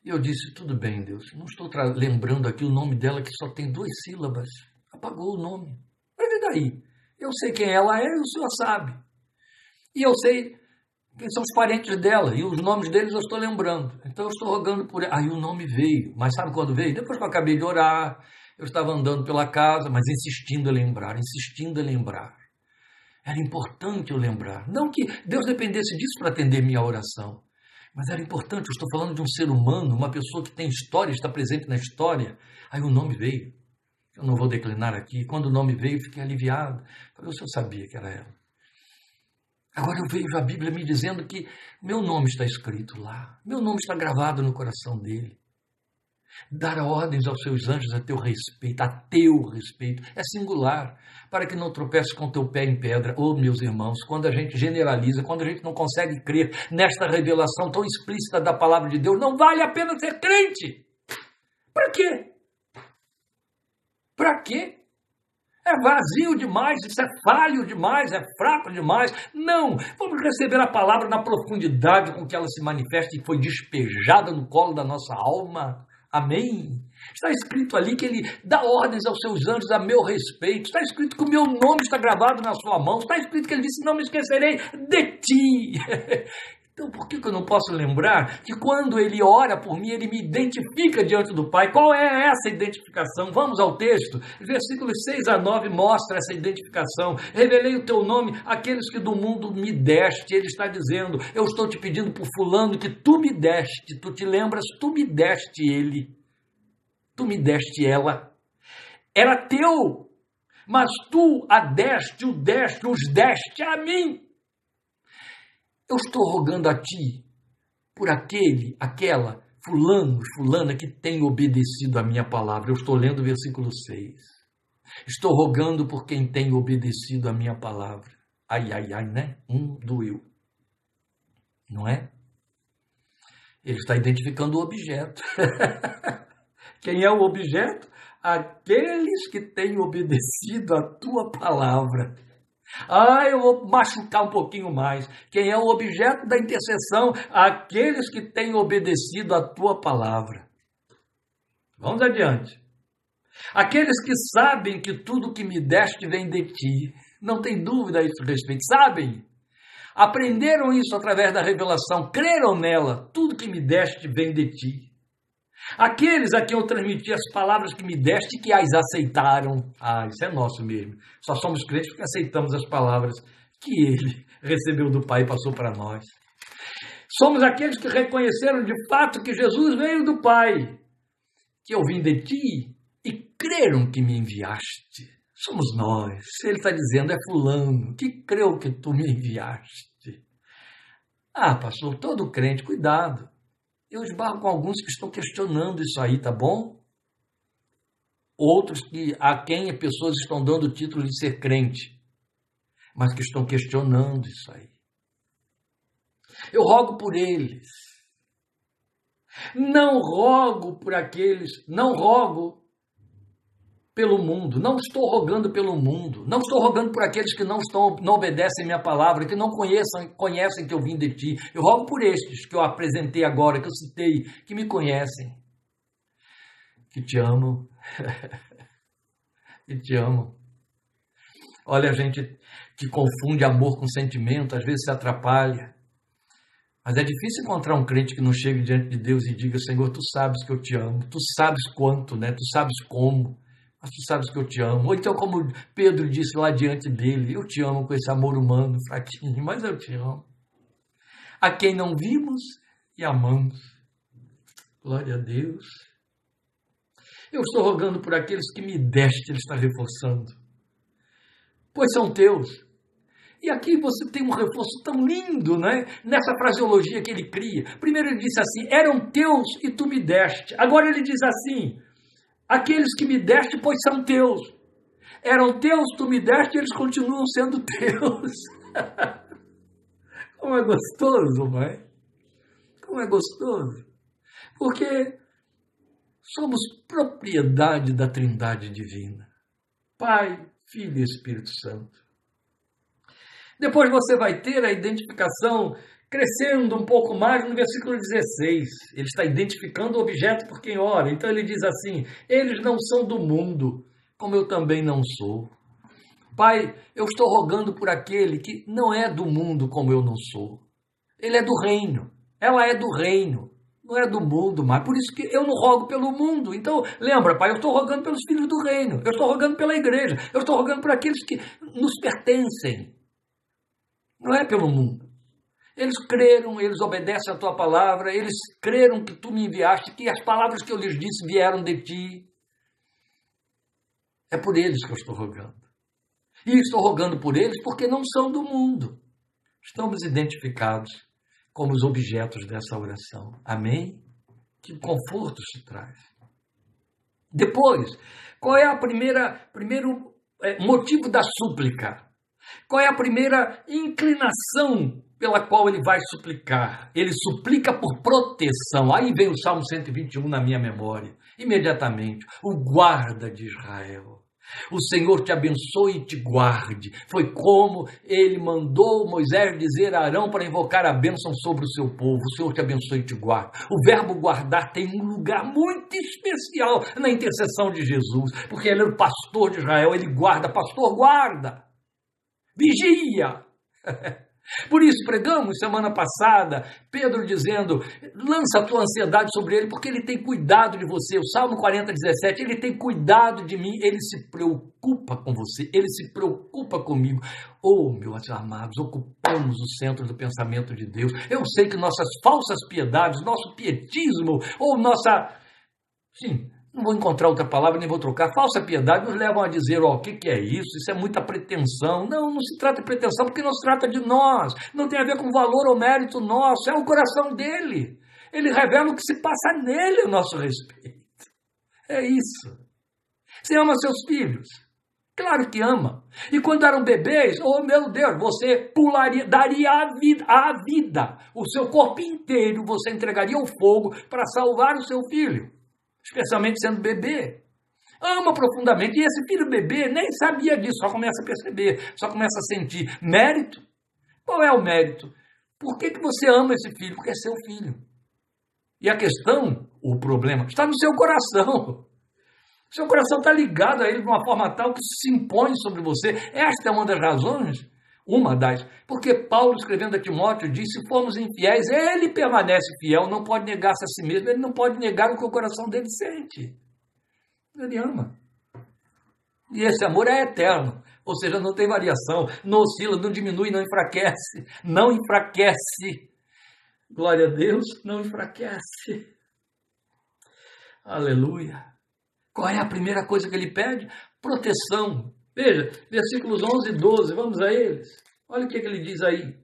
E eu disse: tudo bem, Deus, não estou lembrando aqui o nome dela que só tem 2 sílabas. Apagou o nome. Mas e daí? Eu sei quem ela é e o senhor sabe. E eu sei quem são os parentes dela. E os nomes deles eu estou lembrando. Então eu estou rogando por ela. Aí o nome veio. Mas sabe quando veio? Depois que eu acabei de orar, eu estava andando pela casa, mas insistindo a lembrar, insistindo a lembrar. Era importante eu lembrar. Não que Deus dependesse disso para atender minha oração. Mas era importante, eu estou falando de um ser humano, uma pessoa que tem história, está presente na história. Aí o nome veio. Eu não vou declinar aqui. Quando o nome veio, fiquei aliviado. Falei: o senhor sabia que era ela. Agora eu vejo a Bíblia me dizendo que meu nome está escrito lá. Meu nome está gravado no coração dele. Dar ordens aos seus anjos a teu respeito, é singular, para que não tropece com teu pé em pedra. Oh, meus irmãos, quando a gente generaliza, quando a gente não consegue crer nesta revelação tão explícita da palavra de Deus, não vale a pena ser crente. Para quê? Para quê? É vazio demais, isso é falho demais, é fraco demais. Não, vamos receber a palavra na profundidade com que ela se manifesta e foi despejada no colo da nossa alma. Amém? Está escrito ali que ele dá ordens aos seus anjos a meu respeito. Está escrito que o meu nome está gravado na sua mão. Está escrito que ele disse: não me esquecerei de ti. Então por que eu não posso lembrar que quando ele ora por mim, ele me identifica diante do Pai? Qual é essa identificação? Vamos ao texto. Versículos 6 a 9 mostra essa identificação. Revelei o teu nome àqueles que do mundo me deste. Ele está dizendo: eu estou te pedindo por fulano que tu me deste. Tu te lembras? Tu me deste ele. Tu me deste ela. Era teu, mas tu a deste, os deste a mim. Eu estou rogando a ti por aquela, fulano, fulana que tem obedecido a minha palavra. Eu estou lendo o versículo 6. Estou rogando por quem tem obedecido a minha palavra. Ai, ai, ai, né? Doeu. Não é? Ele está identificando o objeto. Quem é o objeto? Aqueles que têm obedecido a tua palavra. Eu vou machucar um pouquinho mais. Quem é o objeto da intercessão? Aqueles que têm obedecido a tua palavra. Vamos adiante. Aqueles que sabem que tudo que me deste vem de ti. Não tem dúvida a esse respeito. Sabem. Aprenderam isso através da revelação. Creram nela. Tudo que me deste vem de ti. Aqueles a quem eu transmiti as palavras que me deste, que as aceitaram. Isso é nosso mesmo. Só somos crentes porque aceitamos as palavras que ele recebeu do Pai e passou para nós. Somos aqueles que reconheceram de fato que Jesus veio do Pai, que eu vim de ti e creram que me enviaste. Somos nós. Ele está dizendo: é fulano que creu que tu me enviaste. Pastor, todo crente, cuidado. Eu esbarro com alguns que estão questionando isso aí, tá bom? Outros a quem pessoas estão dando o título de ser crente, mas que estão questionando isso aí. Eu rogo por eles. Não rogo por aqueles, não rogo pelo mundo, não estou rogando pelo mundo, não estou rogando por aqueles que não obedecem minha palavra, que não conhecem que eu vim de ti. Eu rogo por estes que eu apresentei agora, que eu citei, que me conhecem, que te amam, que te amam. Olha, a gente que confunde amor com sentimento, às vezes se atrapalha. Mas é difícil encontrar um crente que não chegue diante de Deus e diga: Senhor, tu sabes que eu te amo, tu sabes quanto, né? Tu sabes como, mas tu sabes que eu te amo. Ou então, como Pedro disse lá diante dele: eu te amo com esse amor humano fraquinho, mas eu te amo. A quem não vimos e amamos. Glória a Deus. Eu estou rogando por aqueles que me deste, ele está reforçando, pois são teus. E aqui você tem um reforço tão lindo, né? Nessa fraseologia que ele cria. Primeiro ele disse assim: eram teus e tu me deste. Agora ele diz assim: aqueles que me deste, pois são teus. Eram teus, tu me deste, e eles continuam sendo teus. Como é gostoso, não é? Como é gostoso. Porque somos propriedade da Trindade Divina. Pai, Filho e Espírito Santo. Depois você vai ter a identificação crescendo um pouco mais no versículo 16. Ele está identificando o objeto por quem ora. Então ele diz assim: eles não são do mundo, como eu também não sou. Pai, eu estou rogando por aquele que não é do mundo como eu não sou. Ele é do reino. Ela é do reino. Não é do mundo, mas por isso que eu não rogo pelo mundo. Então, lembra, Pai, eu estou rogando pelos filhos do reino. Eu estou rogando pela igreja. Eu estou rogando por aqueles que nos pertencem. Não é pelo mundo. Eles creram, eles obedecem a tua palavra, eles creram que tu me enviaste, que as palavras que eu lhes disse vieram de ti. É por eles que eu estou rogando. E estou rogando por eles porque não são do mundo. Estamos identificados como os objetos dessa oração. Amém? Que conforto se traz. Depois, qual é primeiro motivo da súplica? Qual é a primeira inclinação pela qual ele vai suplicar? Ele suplica por proteção. Aí vem o Salmo 121 na minha memória. Imediatamente, o guarda de Israel. O Senhor te abençoe e te guarde. Foi como ele mandou Moisés dizer a Arão para invocar a bênção sobre o seu povo. O Senhor te abençoe e te guarde. O verbo guardar tem um lugar muito especial na intercessão de Jesus, porque ele é o pastor de Israel, ele guarda. Pastor, guarda. Vigia. Por isso pregamos semana passada, Pedro dizendo: lança a tua ansiedade sobre ele, porque ele tem cuidado de você. O Salmo 40, 17, ele tem cuidado de mim, ele se preocupa com você, ele se preocupa comigo. Oh, meus amados, ocupamos o centro do pensamento de Deus. Eu sei que nossas falsas piedades, nosso pietismo, ou nossa... Sim, não vou encontrar outra palavra, nem vou trocar. Falsa piedade nos levam a dizer: o que é isso? Isso é muita pretensão. Não, não se trata de pretensão, porque não se trata de nós. Não tem a ver com valor ou mérito nosso. É o coração dele. Ele revela o que se passa nele a nosso respeito. É isso. Você ama seus filhos? Claro que ama. E quando eram bebês, oh meu Deus, você daria a vida. O seu corpo inteiro você entregaria ao fogo para salvar o seu filho. Especialmente sendo bebê. Ama profundamente. E esse filho bebê nem sabia disso, só começa a perceber, só começa a sentir. Mérito? Qual é o mérito? Por que você ama esse filho? Porque é seu filho. E a questão, o problema, está no seu coração. Seu coração está ligado a ele de uma forma tal que se impõe sobre você. Esta é uma das razões, porque Paulo, escrevendo a Timóteo, diz: se formos infiéis, ele permanece fiel, não pode negar-se a si mesmo, ele não pode negar o que o coração dele sente. Ele ama. E esse amor é eterno, ou seja, não tem variação, não oscila, não diminui, não enfraquece. Não enfraquece. Glória a Deus, não enfraquece. Aleluia. Qual é a primeira coisa que ele pede? Proteção. Veja, versículos 11 e 12, vamos a eles. Olha o que ele diz aí.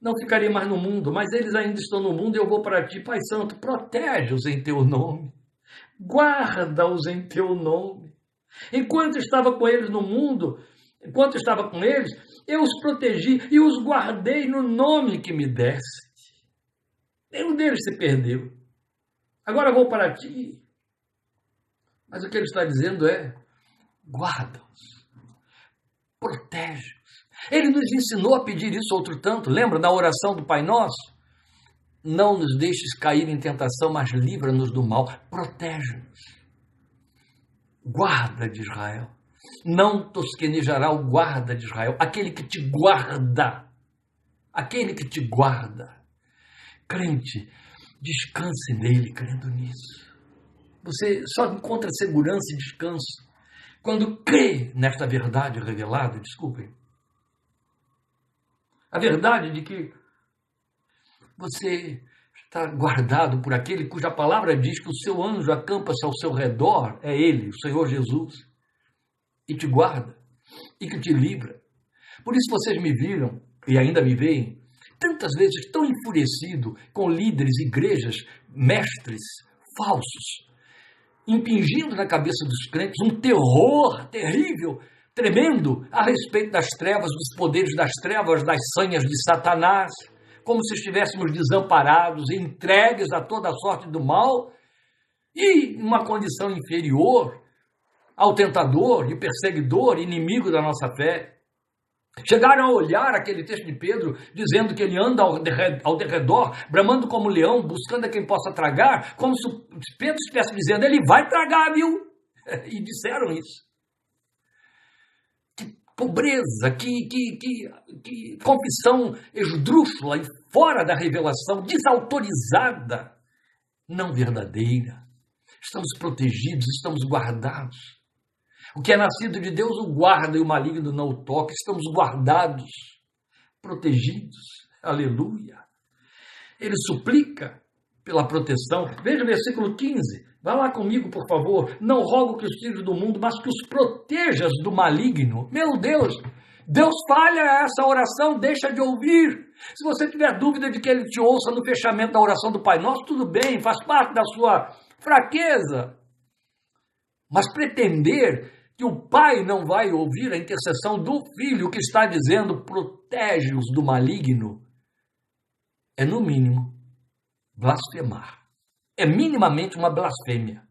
Não ficarei mais no mundo, mas eles ainda estão no mundo e eu vou para ti. Pai Santo, protege-os em teu nome. Guarda-os em teu nome. Enquanto estava com eles no mundo, enquanto estava com eles, eu os protegi e os guardei no nome que me deste. Nenhum deles se perdeu. Agora vou para ti. Mas o que ele está dizendo é, guarda-os, protege-os. Ele nos ensinou a pedir isso outro tanto. Lembra da oração do Pai Nosso? Não nos deixes cair em tentação, mas livra-nos do mal. Protege-nos. Guarda de Israel. Não tosquenejará o guarda de Israel. Aquele que te guarda. Aquele que te guarda. Crente, descanse nele, crendo nisso. Você só encontra segurança e descanso quando crê nesta verdade revelada, desculpem. A verdade de que você está guardado por aquele cuja palavra diz que o seu anjo acampa-se ao seu redor, é ele, o Senhor Jesus, e te guarda, e que te livra. Por isso vocês me viram, e ainda me veem, tantas vezes tão enfurecido com líderes, igrejas, mestres falsos, impingindo na cabeça dos crentes um terror terrível, tremendo, a respeito das trevas, dos poderes das trevas, das sanhas de Satanás, como se estivéssemos desamparados, entregues a toda a sorte do mal, e em uma condição inferior ao tentador e perseguidor, inimigo da nossa fé. Chegaram a olhar aquele texto de Pedro, dizendo que ele anda ao derredor, bramando como leão, buscando a quem possa tragar, como se Pedro estivesse dizendo, ele vai tragar, viu? E disseram isso. Que pobreza, que confissão esdrúxula e fora da revelação, desautorizada, não verdadeira. Estamos protegidos, estamos guardados. O que é nascido de Deus o guarda e o maligno não o toca. Estamos guardados, protegidos. Aleluia. Ele suplica pela proteção. Veja o versículo 15. Vá lá comigo, por favor. Não rogo que os tires do mundo, mas que os protejas do maligno. Meu Deus, Deus falha essa oração, deixa de ouvir. Se você tiver dúvida de que ele te ouça no fechamento da oração do Pai Nosso, tudo bem, faz parte da sua fraqueza. Mas pretender que o pai não vai ouvir a intercessão do filho que está dizendo protege-os do maligno, é no mínimo blasfemar. É minimamente uma blasfêmia.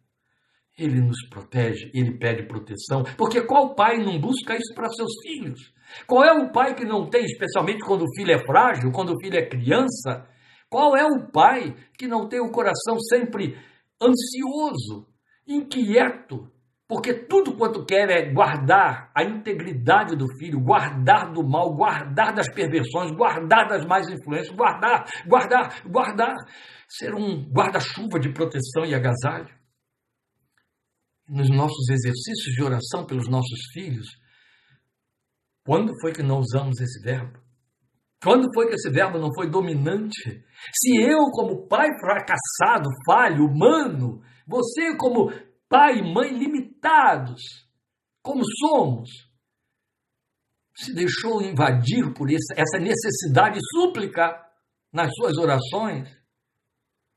Ele nos protege, ele pede proteção, porque qual pai não busca isso para seus filhos? Qual é o pai que não tem, especialmente quando o filho é frágil, quando o filho é criança? Qual é o pai que não tem o coração sempre ansioso, inquieto? Porque tudo quanto quer é guardar a integridade do filho, guardar do mal, guardar das perversões, guardar das más influências, guardar, ser um guarda-chuva de proteção e agasalho. Nos nossos exercícios de oração pelos nossos filhos, quando foi que não usamos esse verbo? Quando foi que esse verbo não foi dominante? Se eu, como pai fracassado, falho, humano, você, como pai e mãe limitados, como somos, se deixou invadir por essa necessidade e súplica nas suas orações,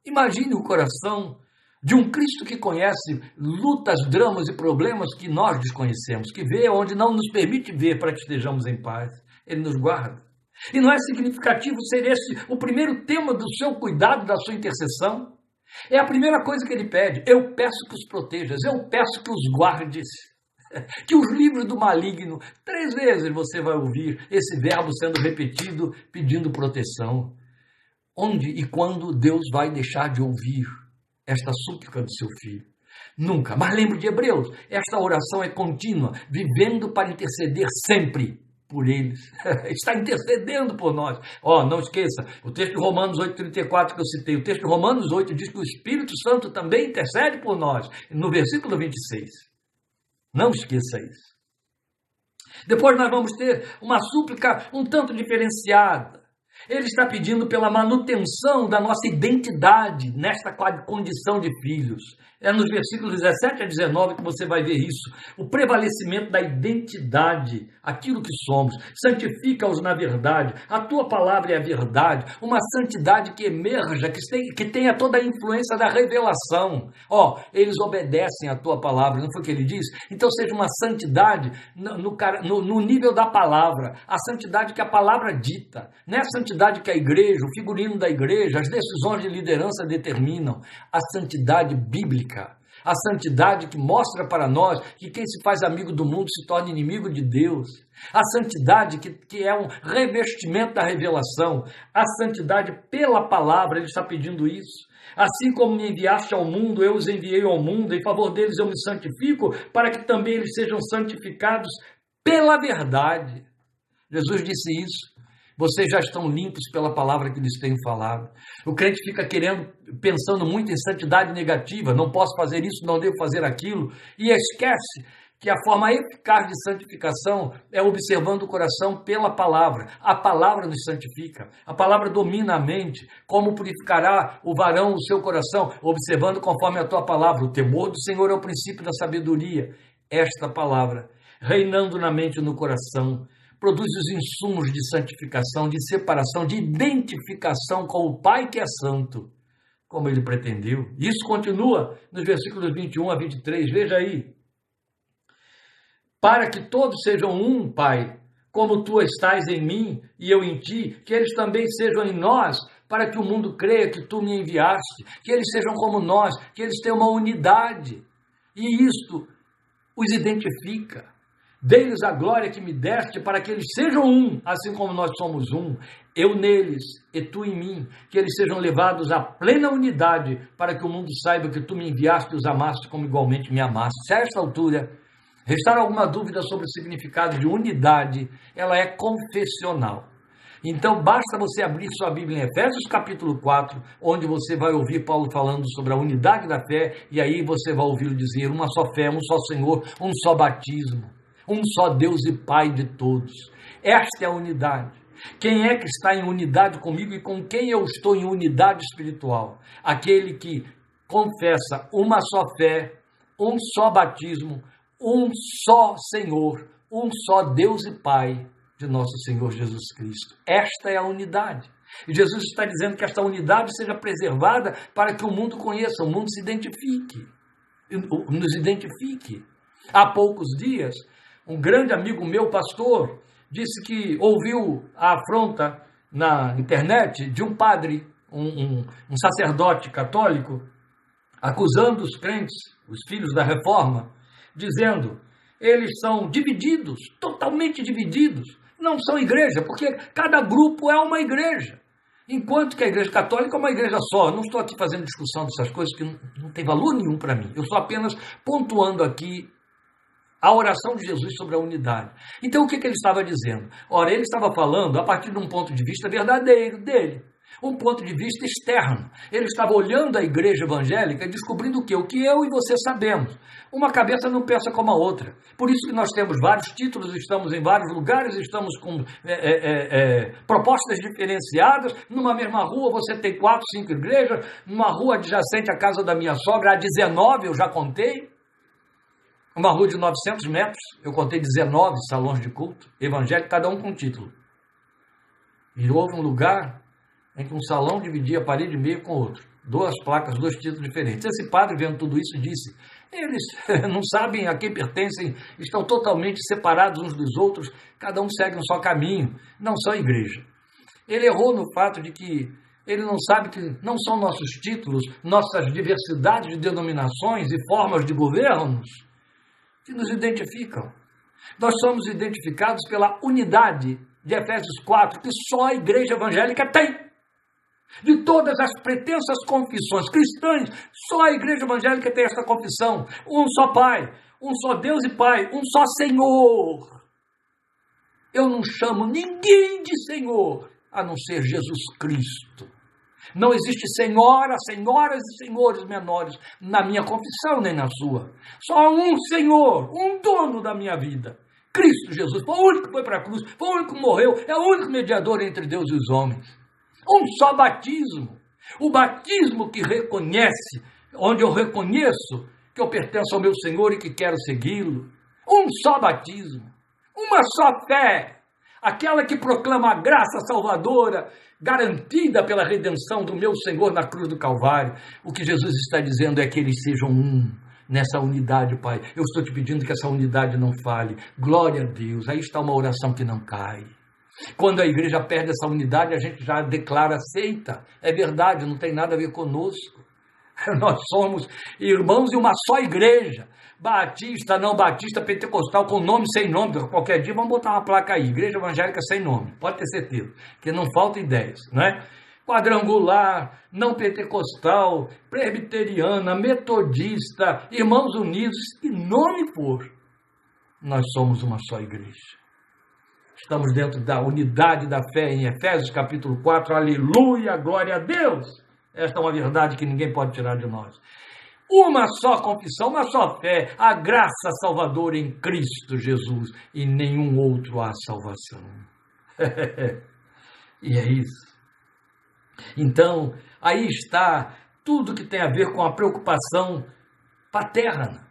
imagine o coração de um Cristo que conhece lutas, dramas e problemas que nós desconhecemos, que vê onde não nos permite ver para que estejamos em paz. Ele nos guarda. E não é significativo ser esse o primeiro tema do seu cuidado, da sua intercessão? É a primeira coisa que ele pede. Eu peço que os protejas, eu peço que os guardes, que os livres do maligno. 3 vezes você vai ouvir esse verbo sendo repetido, pedindo proteção. Onde e quando Deus vai deixar de ouvir esta súplica do seu filho? Nunca. Mas lembre de Hebreus, esta oração é contínua, vivendo para interceder sempre por eles. Está intercedendo por nós. Não esqueça, o texto de Romanos 8,34 que eu citei, o texto de Romanos 8 diz que o Espírito Santo também intercede por nós, no versículo 26. Não esqueça isso. Depois nós vamos ter uma súplica um tanto diferenciada. Ele está pedindo pela manutenção da nossa identidade nesta condição de filhos. É nos versículos 17 a 19 que você vai ver isso. O prevalecimento da identidade, aquilo que somos. Santifica-os na verdade. A tua palavra é a verdade. Uma santidade que emerja, que tenha toda a influência da revelação. Eles obedecem à tua palavra, não foi o que ele disse? Então seja uma santidade no nível da palavra. A santidade que a palavra dita. Não é a santidade que a igreja, o figurino da igreja, as decisões de liderança determinam. A santidade bíblica. A santidade que mostra para nós que quem se faz amigo do mundo se torna inimigo de Deus. A santidade que é um revestimento da revelação. A santidade pela palavra, ele está pedindo isso. Assim como me enviaste ao mundo, eu os enviei ao mundo, em favor deles eu me santifico, para que também eles sejam santificados pela verdade. Jesus disse isso. Vocês já estão limpos pela palavra que lhes tenho falado. O crente fica pensando muito em santidade negativa, não posso fazer isso, não devo fazer aquilo, e esquece que a forma eficaz de santificação é observando o coração pela palavra. A palavra nos santifica, a palavra domina a mente. Como purificará o varão o seu coração? Observando conforme a tua palavra. O temor do Senhor é o princípio da sabedoria. Esta palavra, reinando na mente e no coração, produz os insumos de santificação, de separação, de identificação com o Pai que é santo, como ele pretendeu. Isso continua nos versículos 21 a 23, veja aí. Para que todos sejam um, Pai, como tu estás em mim e eu em ti, que eles também sejam em nós, para que o mundo creia que tu me enviaste, que eles sejam como nós, que eles tenham uma unidade. E isto os identifica. Dei-lhes a glória que me deste, para que eles sejam um, assim como nós somos um, eu neles e tu em mim, que eles sejam levados à plena unidade, para que o mundo saiba que tu me enviaste e os amaste como igualmente me amaste. Se a esta altura restar alguma dúvida sobre o significado de unidade, ela é confessional. Então basta você abrir sua Bíblia em Efésios capítulo 4, onde você vai ouvir Paulo falando sobre a unidade da fé, e aí você vai ouvi-lo dizer uma só fé, um só Senhor, um só batismo. Um só Deus e Pai de todos. Esta é a unidade. Quem é que está em unidade comigo e com quem eu estou em unidade espiritual? Aquele que confessa uma só fé, um só batismo, um só Senhor, um só Deus e Pai de nosso Senhor Jesus Cristo. Esta é a unidade. E Jesus está dizendo que esta unidade seja preservada para que o mundo conheça, o mundo se identifique, nos identifique. Há poucos dias, um grande amigo meu, pastor, disse que ouviu a afronta na internet de um padre, um sacerdote católico, acusando os crentes, os filhos da reforma, dizendo, eles são divididos, totalmente divididos, não são igreja, porque cada grupo é uma igreja, enquanto que a igreja católica é uma igreja só. Eu não estou aqui fazendo discussão dessas coisas que não tem valor nenhum para mim, eu estou apenas pontuando aqui a oração de Jesus sobre a unidade. Então, o que ele estava dizendo? Ora, ele estava falando a partir de um ponto de vista verdadeiro dele, um ponto de vista externo. Ele estava olhando a igreja evangélica e descobrindo o quê? O que eu e você sabemos. Uma cabeça não pensa como a outra. Por isso que nós temos vários títulos, estamos em vários lugares, estamos com propostas diferenciadas. Numa mesma rua você tem 4, 5 igrejas, numa rua adjacente à casa da minha sogra, há 19, eu já contei. Uma rua de 900 metros, eu contei 19 salões de culto evangélico, cada um com título. E houve um lugar em que um salão dividia a parede meio com o outro. 2 placas, 2 títulos diferentes. Esse padre, vendo tudo isso, disse, eles não sabem a quem pertencem, estão totalmente separados uns dos outros, cada um segue um só caminho, não são igreja. Ele errou no fato de que ele não sabe que não são nossos títulos, nossas diversidades de denominações e formas de governos, que nos identificam. Nós somos identificados pela unidade de Efésios 4, que só a igreja evangélica tem. De todas as pretensas confissões cristãs, só a igreja evangélica tem esta confissão. Um só Pai, um só Deus e Pai, um só Senhor. Eu não chamo ninguém de Senhor, a não ser Jesus Cristo. Não existe senhoras e senhores menores na minha confissão, nem na sua. Só um Senhor, um dono da minha vida. Cristo Jesus, foi o único que foi para a cruz, foi o único que morreu, é o único mediador entre Deus e os homens. Um só batismo. O batismo que reconhece onde eu reconheço que eu pertenço ao meu Senhor e que quero segui-lo. Um só batismo, uma só fé, aquela que proclama a graça salvadora, garantida pela redenção do meu Senhor na cruz do Calvário. O que Jesus está dizendo é que eles sejam um, nessa unidade, Pai. Eu estou te pedindo que essa unidade não falhe. Glória a Deus. Aí está uma oração que não cai. Quando a igreja perde essa unidade, a gente já declara aceita. É verdade, não tem nada a ver conosco. Nós somos irmãos de uma só igreja. Batista, não batista, pentecostal, com nome, sem nome. Qualquer dia vamos botar uma placa aí. Igreja evangélica sem nome. Pode ter certeza. Que não falta ideias, não é? Quadrangular, não pentecostal, presbiteriana, metodista, irmãos unidos, que nome for. Nós somos uma só igreja. Estamos dentro da unidade da fé em Efésios capítulo 4. Aleluia, glória a Deus. Esta é uma verdade que ninguém pode tirar de nós. Uma só confissão, uma só fé, a graça salvadora em Cristo Jesus, e nenhum outro há salvação. E é isso. Então, aí está tudo que tem a ver com a preocupação paterna.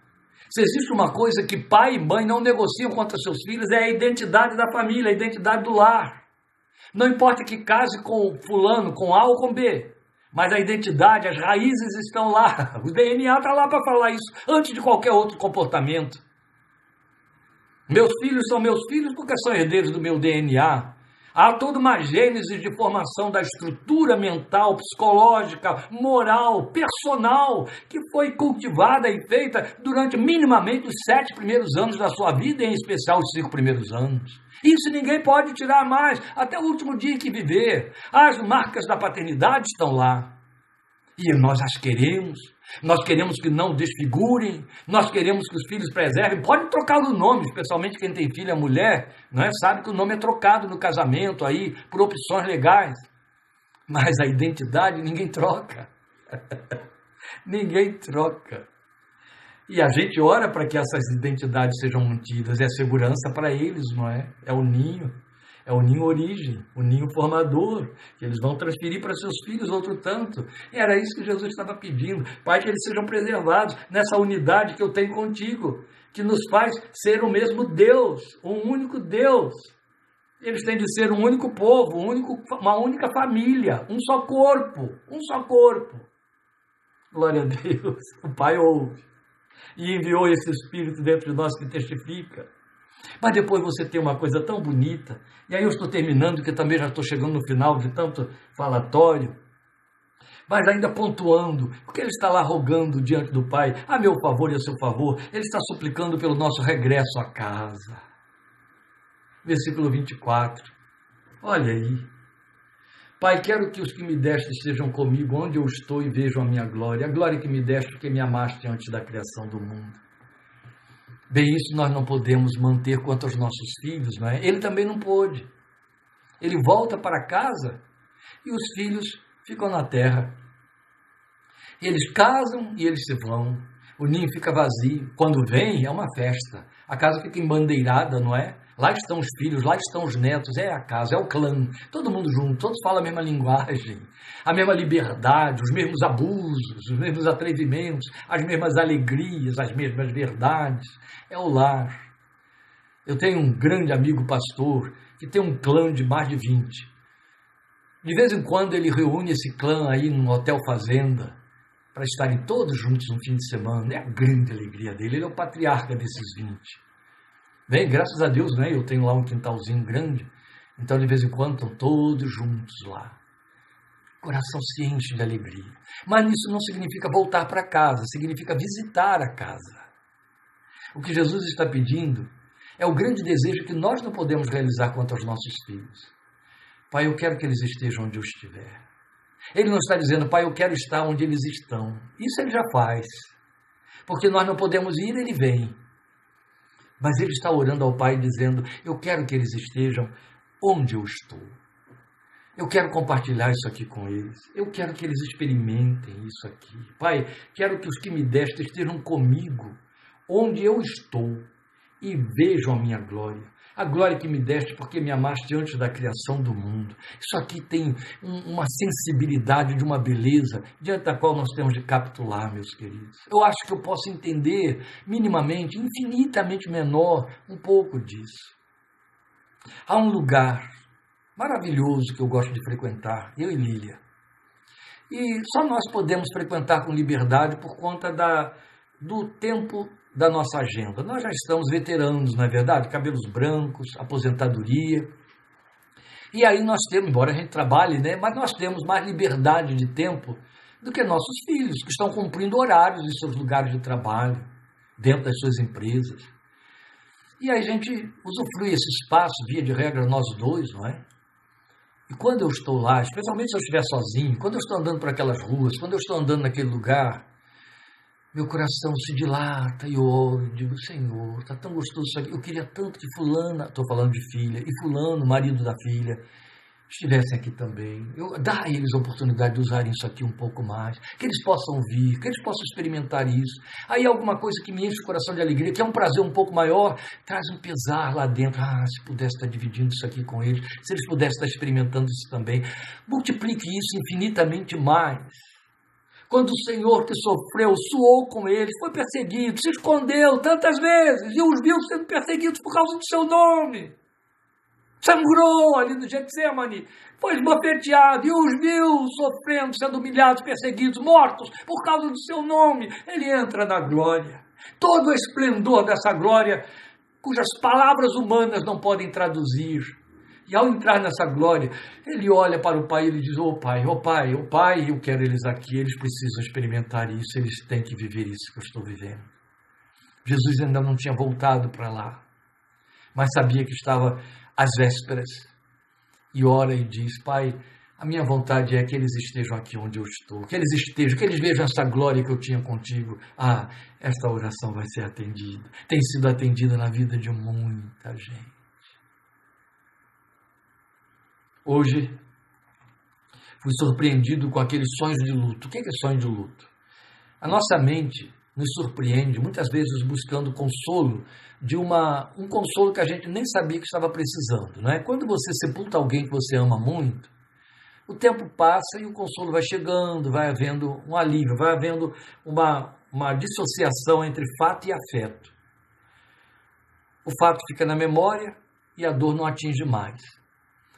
Se existe uma coisa que pai e mãe não negociam contra seus filhos, é a identidade da família, a identidade do lar. Não importa que case com fulano, com A ou com B, mas a identidade, as raízes estão lá. O DNA está lá para falar isso, antes de qualquer outro comportamento. Meus filhos são meus filhos porque são herdeiros do meu DNA. Há toda uma gênese de formação da estrutura mental, psicológica, moral, personal, que foi cultivada e feita durante minimamente os 7 primeiros anos da sua vida, em especial os 5 primeiros anos. Isso ninguém pode tirar mais, até o último dia que viver. As marcas da paternidade estão lá. E nós as queremos. Nós queremos que não desfigurem, nós queremos que os filhos preservem. Pode trocar o nome, especialmente quem tem filha mulher, não é? Sabe que o nome é trocado no casamento aí, por opções legais. Mas a identidade ninguém troca. Ninguém troca. E a gente ora para que essas identidades sejam mantidas. É segurança para eles, não é? É o ninho. É o ninho origem, o ninho formador, que eles vão transferir para seus filhos outro tanto. E era isso que Jesus estava pedindo. Pai, que eles sejam preservados nessa unidade que eu tenho contigo, que nos faz ser o mesmo Deus, um único Deus. Eles têm de ser um único povo, uma única família, um só corpo, um só corpo. Glória a Deus. O Pai ouve e enviou esse Espírito dentro de nós que testifica. Mas depois você tem uma coisa tão bonita, e aí eu estou terminando, que também já estou chegando no final de tanto falatório, mas ainda pontuando, porque ele está lá rogando diante do Pai, a meu favor e a seu favor, ele está suplicando pelo nosso regresso à casa. Versículo 24, olha aí. Pai, quero que os que me deste estejam comigo onde eu estou e vejam a minha glória, a glória que me deste porque me amaste antes da criação do mundo. Bem, isso nós não podemos manter quanto aos nossos filhos, não é? Ele também não pôde. Ele volta para casa e os filhos ficam na terra. Eles casam e eles se vão. O ninho fica vazio. Quando vem, é uma festa. A casa fica embandeirada, não é? Lá estão os filhos, lá estão os netos, é a casa, é o clã. Todo mundo junto, todos falam a mesma linguagem, a mesma liberdade, os mesmos abusos, os mesmos atrevimentos, as mesmas alegrias, as mesmas verdades. É o lar. Eu tenho um grande amigo pastor que tem um clã de mais de 20. De vez em quando ele reúne esse clã aí num hotel fazenda para estarem todos juntos no fim de semana. É a grande alegria dele, ele é o patriarca desses 20. Bem, graças a Deus, né? Eu tenho lá um quintalzinho grande, então de vez em quando estão todos juntos lá. O coração se enche de alegria. Mas isso não significa voltar para casa, significa visitar a casa. O que Jesus está pedindo é o grande desejo que nós não podemos realizar quanto aos nossos filhos. Pai, eu quero que eles estejam onde eu estiver. Ele não está dizendo, pai, eu quero estar onde eles estão. Isso ele já faz. Porque nós não podemos ir, ele vem. Mas ele está orando ao Pai dizendo, eu quero que eles estejam onde eu estou. Eu quero compartilhar isso aqui com eles. Eu quero que eles experimentem isso aqui. Pai, quero que os que me deste estejam comigo, onde eu estou, e vejam a minha glória. A glória que me deste porque me amaste antes da criação do mundo. Isso aqui tem uma sensibilidade de uma beleza diante da qual nós temos de capitular, meus queridos. Eu acho que eu posso entender minimamente, infinitamente menor, um pouco disso. Há um lugar maravilhoso que eu gosto de frequentar, eu e Lília. E só nós podemos frequentar com liberdade por conta do tempo da nossa agenda. Nós já estamos veteranos, não é verdade? Cabelos brancos, aposentadoria. E aí nós temos, embora a gente trabalhe, né? Mas nós temos mais liberdade de tempo do que nossos filhos, que estão cumprindo horários em seus lugares de trabalho, dentro das suas empresas. E aí a gente usufrui esse espaço, via de regra, nós dois, não é? E quando eu estou lá, especialmente se eu estiver sozinho, quando eu estou andando por aquelas ruas, quando eu estou andando naquele lugar, meu coração se dilata e eu oro e digo, Senhor, está tão gostoso isso aqui. Eu queria tanto que fulana, estou falando de filha, e fulano, marido da filha, estivessem aqui também. Dá a eles a oportunidade de usarem isso aqui um pouco mais, que eles possam vir, que eles possam experimentar isso. Aí alguma coisa que me enche o coração de alegria, que é um prazer um pouco maior, traz um pesar lá dentro. Se pudesse estar dividindo isso aqui com eles, se eles pudessem estar experimentando isso também. Multiplique isso infinitamente mais. Quando o Senhor que sofreu, suou com eles, foi perseguido, se escondeu tantas vezes e os viu sendo perseguidos por causa do seu nome. Sangrou ali no Getsemane, foi esbofeteado e os viu sofrendo, sendo humilhados, perseguidos, mortos por causa do seu nome. Ele entra na glória, todo o esplendor dessa glória, cujas palavras humanas não podem traduzir. E ao entrar nessa glória, ele olha para o Pai e ele diz, ó Pai, eu quero eles aqui, eles precisam experimentar isso, eles têm que viver isso que eu estou vivendo. Jesus ainda não tinha voltado para lá, mas sabia que estava às vésperas, e ora e diz, Pai, a minha vontade é que eles estejam aqui onde eu estou, que eles estejam, que eles vejam essa glória que eu tinha contigo. Esta oração vai ser atendida, tem sido atendida na vida de muita gente. Hoje, fui surpreendido com aqueles sonhos de luto. O que é sonho de luto? A nossa mente nos surpreende, muitas vezes buscando consolo, de um consolo que a gente nem sabia que estava precisando. Não é? Quando você sepulta alguém que você ama muito, o tempo passa e o consolo vai chegando, vai havendo um alívio, vai havendo uma dissociação entre fato e afeto. O fato fica na memória e a dor não atinge mais.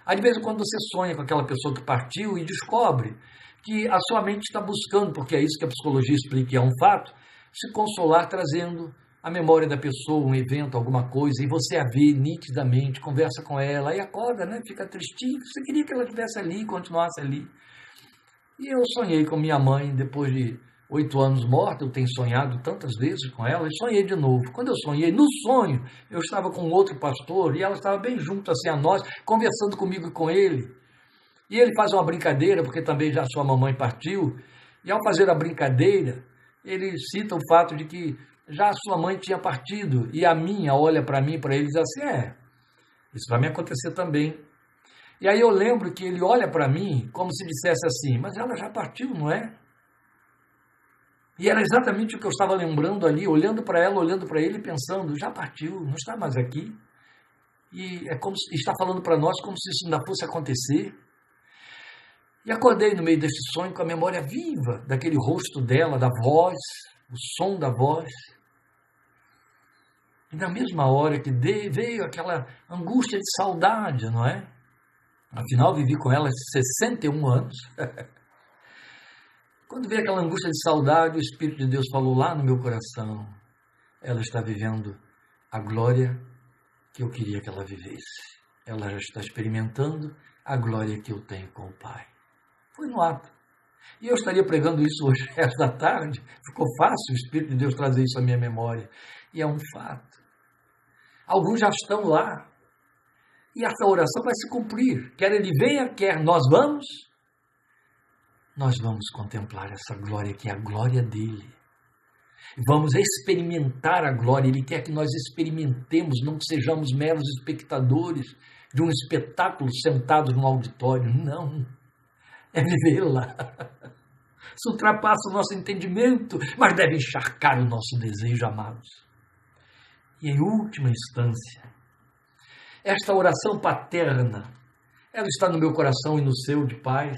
Aí, de vez em quando, você sonha com aquela pessoa que partiu e descobre que a sua mente está buscando, porque é isso que a psicologia explica, é um fato, se consolar trazendo a memória da pessoa, um evento, alguma coisa, e você a vê nitidamente, conversa com ela, aí acorda, né? Fica tristinho, você queria que ela estivesse ali, continuasse ali. E eu sonhei com minha mãe, depois de 8 anos morta, eu tenho sonhado tantas vezes com ela, e sonhei de novo. Quando eu sonhei, no sonho, eu estava com outro pastor, e ela estava bem junto assim a nós, conversando comigo e com ele. E ele faz uma brincadeira, porque também já sua mamãe partiu, e ao fazer a brincadeira, ele cita o fato de que já a sua mãe tinha partido, e a minha olha para mim, para ele, e diz assim, isso vai me acontecer também. E aí eu lembro que ele olha para mim, como se dissesse assim, mas ela já partiu, não é? E era exatamente o que eu estava lembrando ali, olhando para ela, olhando para ele, pensando, já partiu, não está mais aqui. E é como se está falando para nós como se isso ainda fosse acontecer. E acordei no meio desse sonho com a memória viva daquele rosto dela, da voz, o som da voz. E na mesma hora que veio aquela angústia de saudade, não é? Afinal, vivi com ela 61 anos. Quando veio aquela angústia de saudade, o Espírito de Deus falou lá no meu coração, ela está vivendo a glória que eu queria que ela vivesse. Ela já está experimentando a glória que eu tenho com o Pai. Foi no ato. E eu estaria pregando isso hoje, esta tarde. Ficou fácil o Espírito de Deus trazer isso à minha memória. E é um fato. Alguns já estão lá. E essa oração vai se cumprir. Quer ele venha, quer nós vamos contemplar essa glória que é a glória dele. Vamos experimentar a glória. Ele quer que nós experimentemos, não que sejamos meros espectadores de um espetáculo sentados no auditório. Não. É vivê-la. Isso ultrapassa o nosso entendimento, mas deve encharcar o nosso desejo, amados. E em última instância, Esta oração paterna, ela está no meu coração e no seu de paz.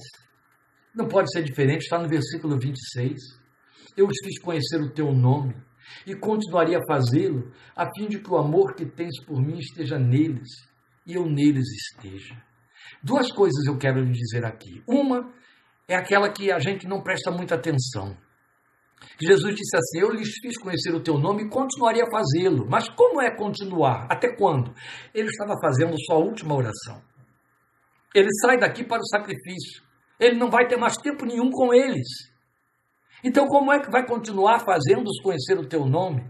Não pode ser diferente, está no versículo 26. Eu os fiz conhecer o teu nome e continuaria a fazê-lo, a fim de que o amor que tens por mim esteja neles e eu neles esteja. Duas coisas eu quero lhe dizer aqui. Uma é aquela que a gente não presta muita atenção. Jesus disse assim: eu lhes fiz conhecer o teu nome e continuaria a fazê-lo. Mas como é continuar? Até quando? Ele estava fazendo sua última oração. Ele sai daqui para o sacrifício. Ele não vai ter mais tempo nenhum com eles. Então como é que vai continuar fazendo-os conhecer o teu nome?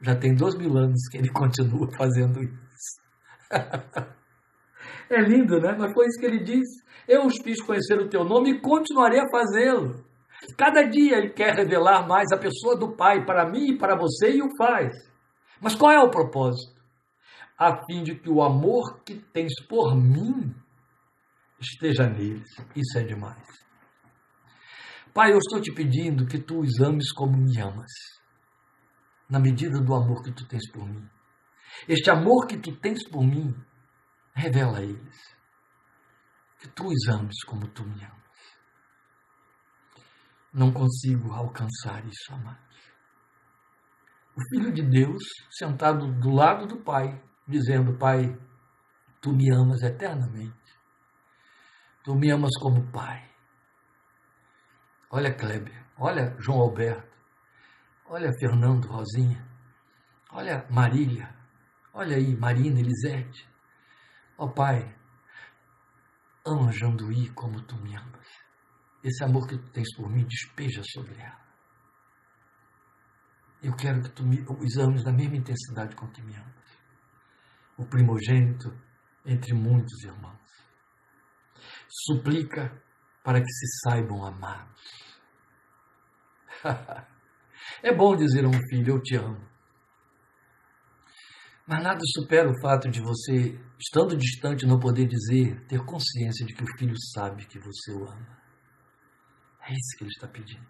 Já tem 2000 anos que ele continua fazendo isso. É lindo, né? Mas foi isso que ele disse. Eu os fiz conhecer o teu nome e continuarei a fazê-lo. Cada dia ele quer revelar mais a pessoa do Pai para mim e para você e o faz. Mas qual é o propósito? A fim de que o amor que tens por mim esteja neles. Isso é demais. Pai, eu estou te pedindo que tu os ames como me amas, na medida do amor que tu tens por mim. Este amor que tu tens por mim, revela a eles que tu os ames como tu me amas. Não consigo alcançar isso, amados. O Filho de Deus, sentado do lado do Pai, dizendo: Pai, tu me amas eternamente. Tu me amas como Pai. Olha Kleber, olha João Alberto, olha Fernando, Rosinha, olha Marília, olha aí Marina, Elisete. Ó Pai, ama Janduí como tu me amas. Esse amor que tu tens por mim, despeja sobre ela. Eu quero que tu os ames na mesma intensidade com que me amas. O primogênito entre muitos irmãos. Suplica para que se saibam amados. É bom dizer a um filho: eu te amo. Mas nada supera o fato de você, estando distante, não poder dizer, ter consciência de que o filho sabe que você o ama. É isso que ele está pedindo.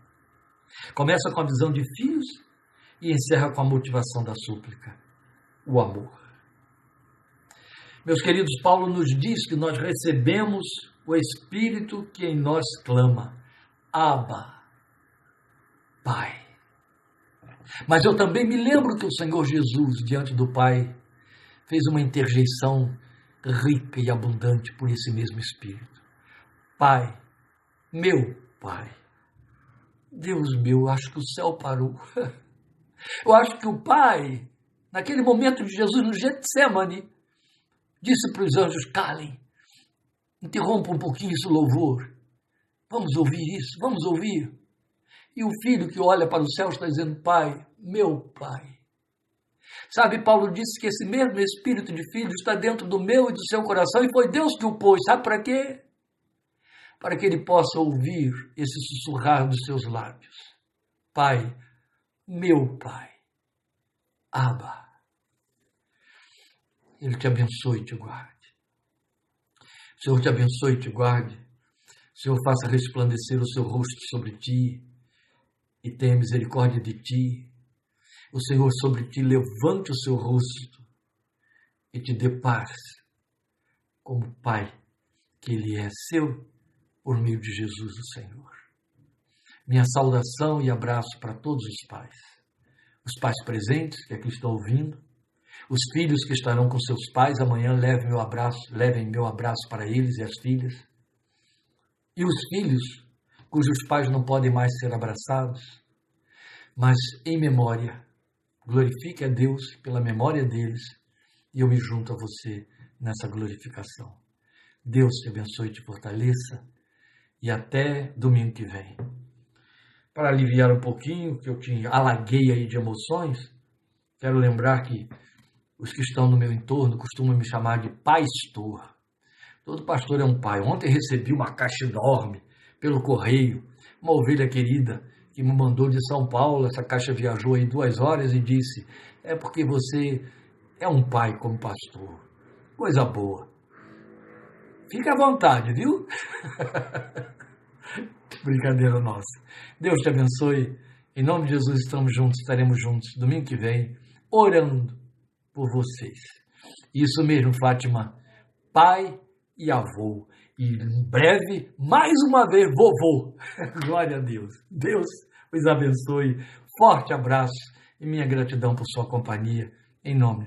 Começa com a visão de filhos e encerra com a motivação da súplica: o amor. Meus queridos, Paulo nos diz que nós recebemos o Espírito que em nós clama: Abba, Pai. Mas eu também me lembro que o Senhor Jesus, diante do Pai, fez uma interjeição rica e abundante por esse mesmo Espírito. Pai, meu Pai. Deus meu, acho que o céu parou. Eu acho que o Pai, naquele momento de Jesus no Getsemane, disse para os anjos: calem, interrompa um pouquinho esse louvor. Vamos ouvir isso, vamos ouvir. E o filho que olha para o céu está dizendo: Pai, meu Pai. Sabe, Paulo disse que esse mesmo espírito de filho está dentro do meu e do seu coração e foi Deus que o pôs. Sabe para quê? Para que ele possa ouvir esse sussurrar dos seus lábios: Pai, meu Pai, Abba. Ele te abençoe e te guarde. O Senhor te abençoe e te guarde. O Senhor faça resplandecer o seu rosto sobre ti e tenha misericórdia de ti. O Senhor sobre ti levante o seu rosto e te dê paz, como Pai que Ele é seu, por meio de Jesus o Senhor. Minha saudação e abraço para todos os pais presentes que aqui estão ouvindo, os filhos que estarão com seus pais amanhã, levem meu abraço para eles e as filhas, e os filhos cujos pais não podem mais ser abraçados, mas em memória, glorifique a Deus pela memória deles, e eu me junto a você nessa glorificação. Deus te abençoe e te fortaleça, e até domingo que vem. Para aliviar um pouquinho, que eu te alaguei aí de emoções, quero lembrar que os que estão no meu entorno costumam me chamar de pastor. Todo pastor é um pai. Ontem recebi uma caixa enorme pelo correio, uma ovelha querida que me mandou de São Paulo. Essa caixa viajou aí 2 horas e disse: é porque você é um pai como pastor. Coisa boa. Fica à vontade, viu? Brincadeira nossa. Deus te abençoe. Em nome de Jesus, estamos juntos, estaremos juntos domingo que vem, orando por vocês. Isso mesmo, Fátima, pai e avô. E em breve, mais uma vez, vovô. Glória a Deus. Deus os abençoe. Forte abraço e minha gratidão por sua companhia. Em nome de